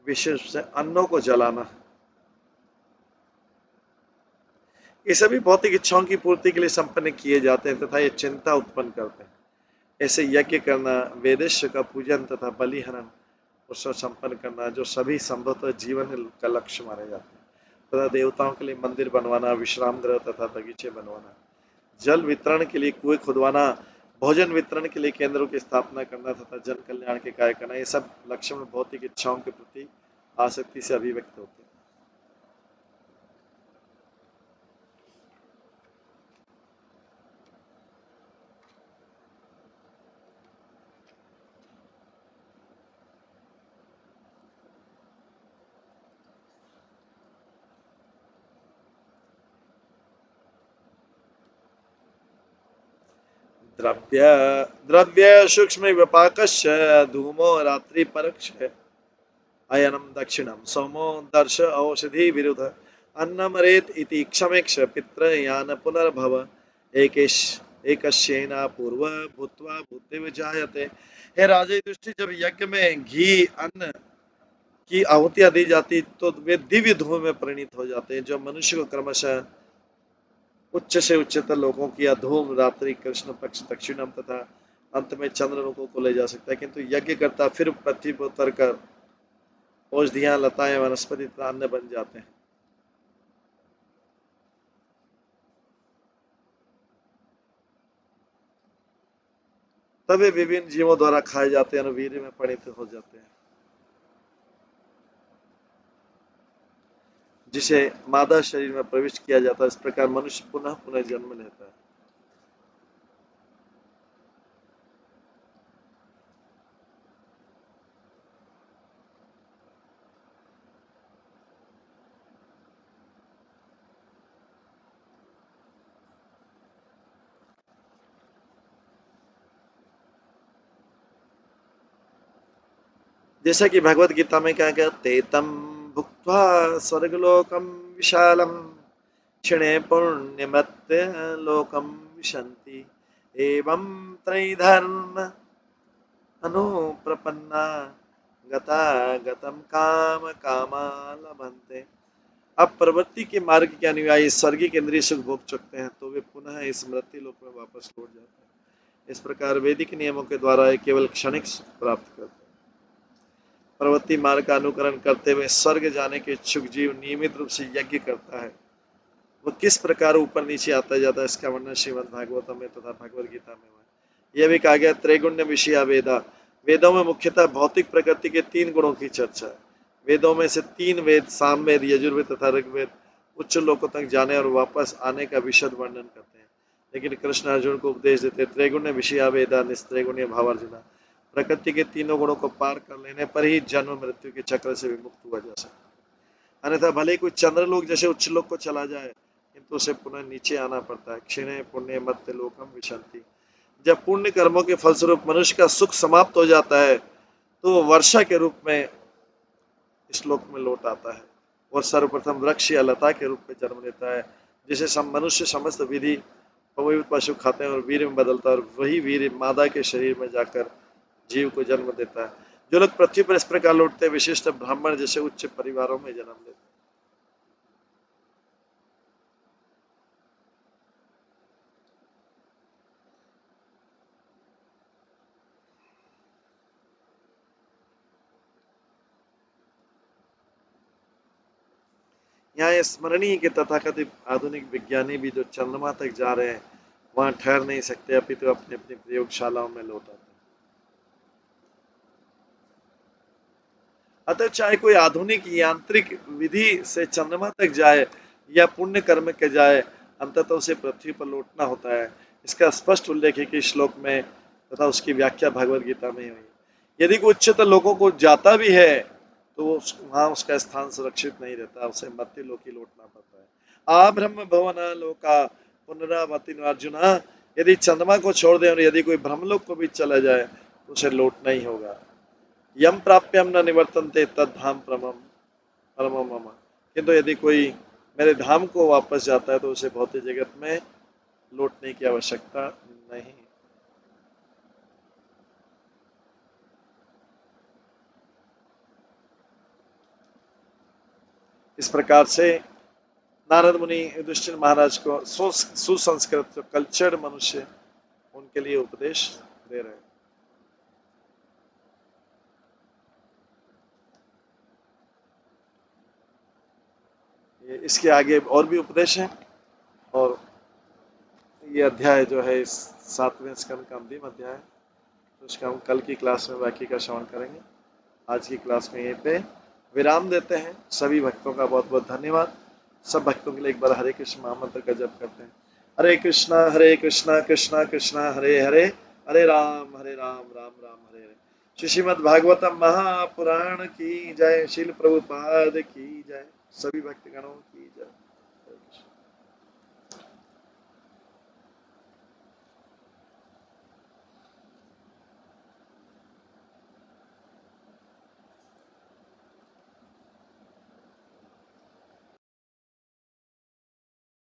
विशेष से अन्नों को जलाना, ये सभी भौतिक इच्छाओं की पूर्ति के लिए संपन्न किए जाते हैं तथा ये चिंता उत्पन्न करते हैं। ऐसे यज्ञ करना, वेदेश्वर का पूजन तथा बलिहरण उत्सव संपन्न करना, जो सभी संभवतः जीवन का लक्ष्य माने जाते हैं, तथा देवताओं के लिए मंदिर बनवाना, विश्राम गृह तथा बगीचे बनवाना, जल वितरण के लिए कुएं खुदवाना, भोजन वितरण के लिए केंद्रों की स्थापना करना तथा जन कल्याण के कार्य करना, ये सब लक्ष्य भौतिक इच्छाओं के प्रति आसक्ति से अभिव्यक्त होते हैं। द्रव्य द्रव्य सूक्ष्म व्यापाकस्य धूमो रात्रि परक्ष अयनम दक्षिणम सोमो दर्श औषधि विरुद्ध अन्नमरेत इति क्षमेक्ष पित्र यान पुनर्भव एकेश एकस्येना पूर्व भूत्वा बुद्धि जायते। हे राजे दृष्टि, जब यज्ञ में घी अन्न की आहुतियां दी जाती तो वे दिव्य धूम में परिणित हो जाते हैं, जो मनुष्य को क्रमशः उच्च से उच्चतर लोगों की या धूम रात्रि कृष्ण पक्ष दक्षिणम तथा अंत में चंद्र लोगों को ले जा सकता है, किंतु यज्ञ करता फिर पृथ्वी पर उतर कर औषधियां, लताएं, वनस्पति तथा अन्य बन जाते हैं। तब वे विभिन्न जीवों द्वारा खाए जाते हैं और वीर्य में परिणत हो जाते हैं, जिसे मादा शरीर में प्रविष्ट किया जाता है। इस प्रकार मनुष्य पुनः पुनः जन्म लेता है। जैसा कि भगवत गीता में क्या कहते, तम भुक्त्वा स्वर्गलोकम विशालम क्षणे पुण्यमत्य लोकम विशन्ति एवं त्रैधर्म अनुप्रपन्ना गता गतम काम कामा लभन्ते। अब प्रवृत्ति के मार्ग के अनुयायी स्वर्गीय के इंद्रिय सुख भोग चुकते हैं तो वे पुनः इस मृत्यु लोक में वापस लौट जाते हैं। इस प्रकार वैदिक नियमों के द्वारा ये केवल क्षणिक सुख प्राप्त करते हैं। प्रवृत्ति मार्ग का अनुकरण करते हुए स्वर्ग जाने के इच्छुक जीव नियमित रूप से यज्ञ करता है। वो किस प्रकार ऊपर नीचे आता जाता है इसका वर्णन श्रीमद् भागवतम में तथा भगवद गीता में हुआ है। यह भी कहा गया त्रैगुण्य विषया वेदा। वेदों में मुख्यतः भौतिक प्रकृति के 3 गुणों की चर्चा है। वेदों में से 3 वेद सामवेद, यजुर्वेद तथा ऋग्वेद उच्च लोकों तक जाने और वापस आने का विशद वर्णन करते हैं। लेकिन कृष्ण अर्जुन को उपदेश देते त्रैगुण्य विषया वेदा निस्त्रैगुण्य भावार्जुना। प्रकृति के 3 गुणों को पार कर लेने पर ही जन्म मृत्यु के चक्र से विमुक्त हुआ जा सकता है। अन्यथा भले कोई चंद्रलोक जैसे उच्च लोक को चला जाए किंतु उसे पुनः नीचे आना पड़ता है। क्षीणे पुण्य मत्य लोकम विशन्ति। जब पुण्य कर्मों के फलस्वरूप मनुष्य का सुख समाप्त हो जाता है तो वर्षा के रूप में इस लोक में लौट आता है और सर्वप्रथम वृक्ष या लता के रूप में जन्म लेता है, जिसे मनुष्य समस्त विधि पवित्र पशु खाते हैं और वीर में बदलता है और वही वीर मादा के शरीर में जाकर जीव को जन्म देता है। जो लोग पृथ्वी पर इस प्रकार लौटते हैं विशिष्ट ब्राह्मण जैसे उच्च परिवारों में जन्म लेते हैं। यहाँ स्मरणीय के तथाकथित आधुनिक विज्ञानी भी जो चंद्रमा तक जा रहे हैं वहां ठहर नहीं सकते, अपितु अपनी अपनी प्रयोगशालाओं में लौट आते। अतः चाहे कोई आधुनिक यांत्रिक विधि से चंद्रमा तक जाए या पुण्य कर्म के जाए, अंततः उसे पृथ्वी पर लौटना होता है। इसका स्पष्ट उल्लेख है कि श्लोक में तथा उसकी व्याख्या भगवद गीता में हुई। यदि कोई उच्चतर लोगों को जाता भी है तो वहां उसका स्थान सुरक्षित नहीं रहता, उसे मर्त्य लोक ही लौटना पड़ता है। ब्रह्म भवन लोका पुनरावति अर्जुना। यदि चंद्रमा को छोड़ दे और यदि कोई ब्रह्मलोक को भी चला जाए तो उसे लौटना ही होगा। यम प्राप्यम न निवर्तन्ते तद्धाम परमम मम। किंतु यदि कोई मेरे धाम को वापस जाता है तो उसे भौतिक जगत में लौटने की आवश्यकता नहीं। इस प्रकार से नारद मुनि युधिष्ठिर महाराज को सुसंस्कृत कल्चर्ड मनुष्य उनके लिए उपदेश दे रहे हैं। इसके आगे और भी उपदेश हैं और ये अध्याय जो है इस 7वें स्कंद का अंतिम अध्याय है, तो इसका हम कल की क्लास में बाकी का श्रवण करेंगे। आज की क्लास में यहीं पे विराम देते हैं। सभी भक्तों का बहुत बहुत धन्यवाद। सब भक्तों के लिए एक बार हरे कृष्ण महामंत्र का जप करते हैं। हरे कृष्णा कृष्णा कृष्णा हरे हरे, हरे राम राम राम हरे हरे। श्रीमद् भागवतम महापुराण की जय। श्रील प्रभुपाद की जय। सभी भक्तगणों की जय।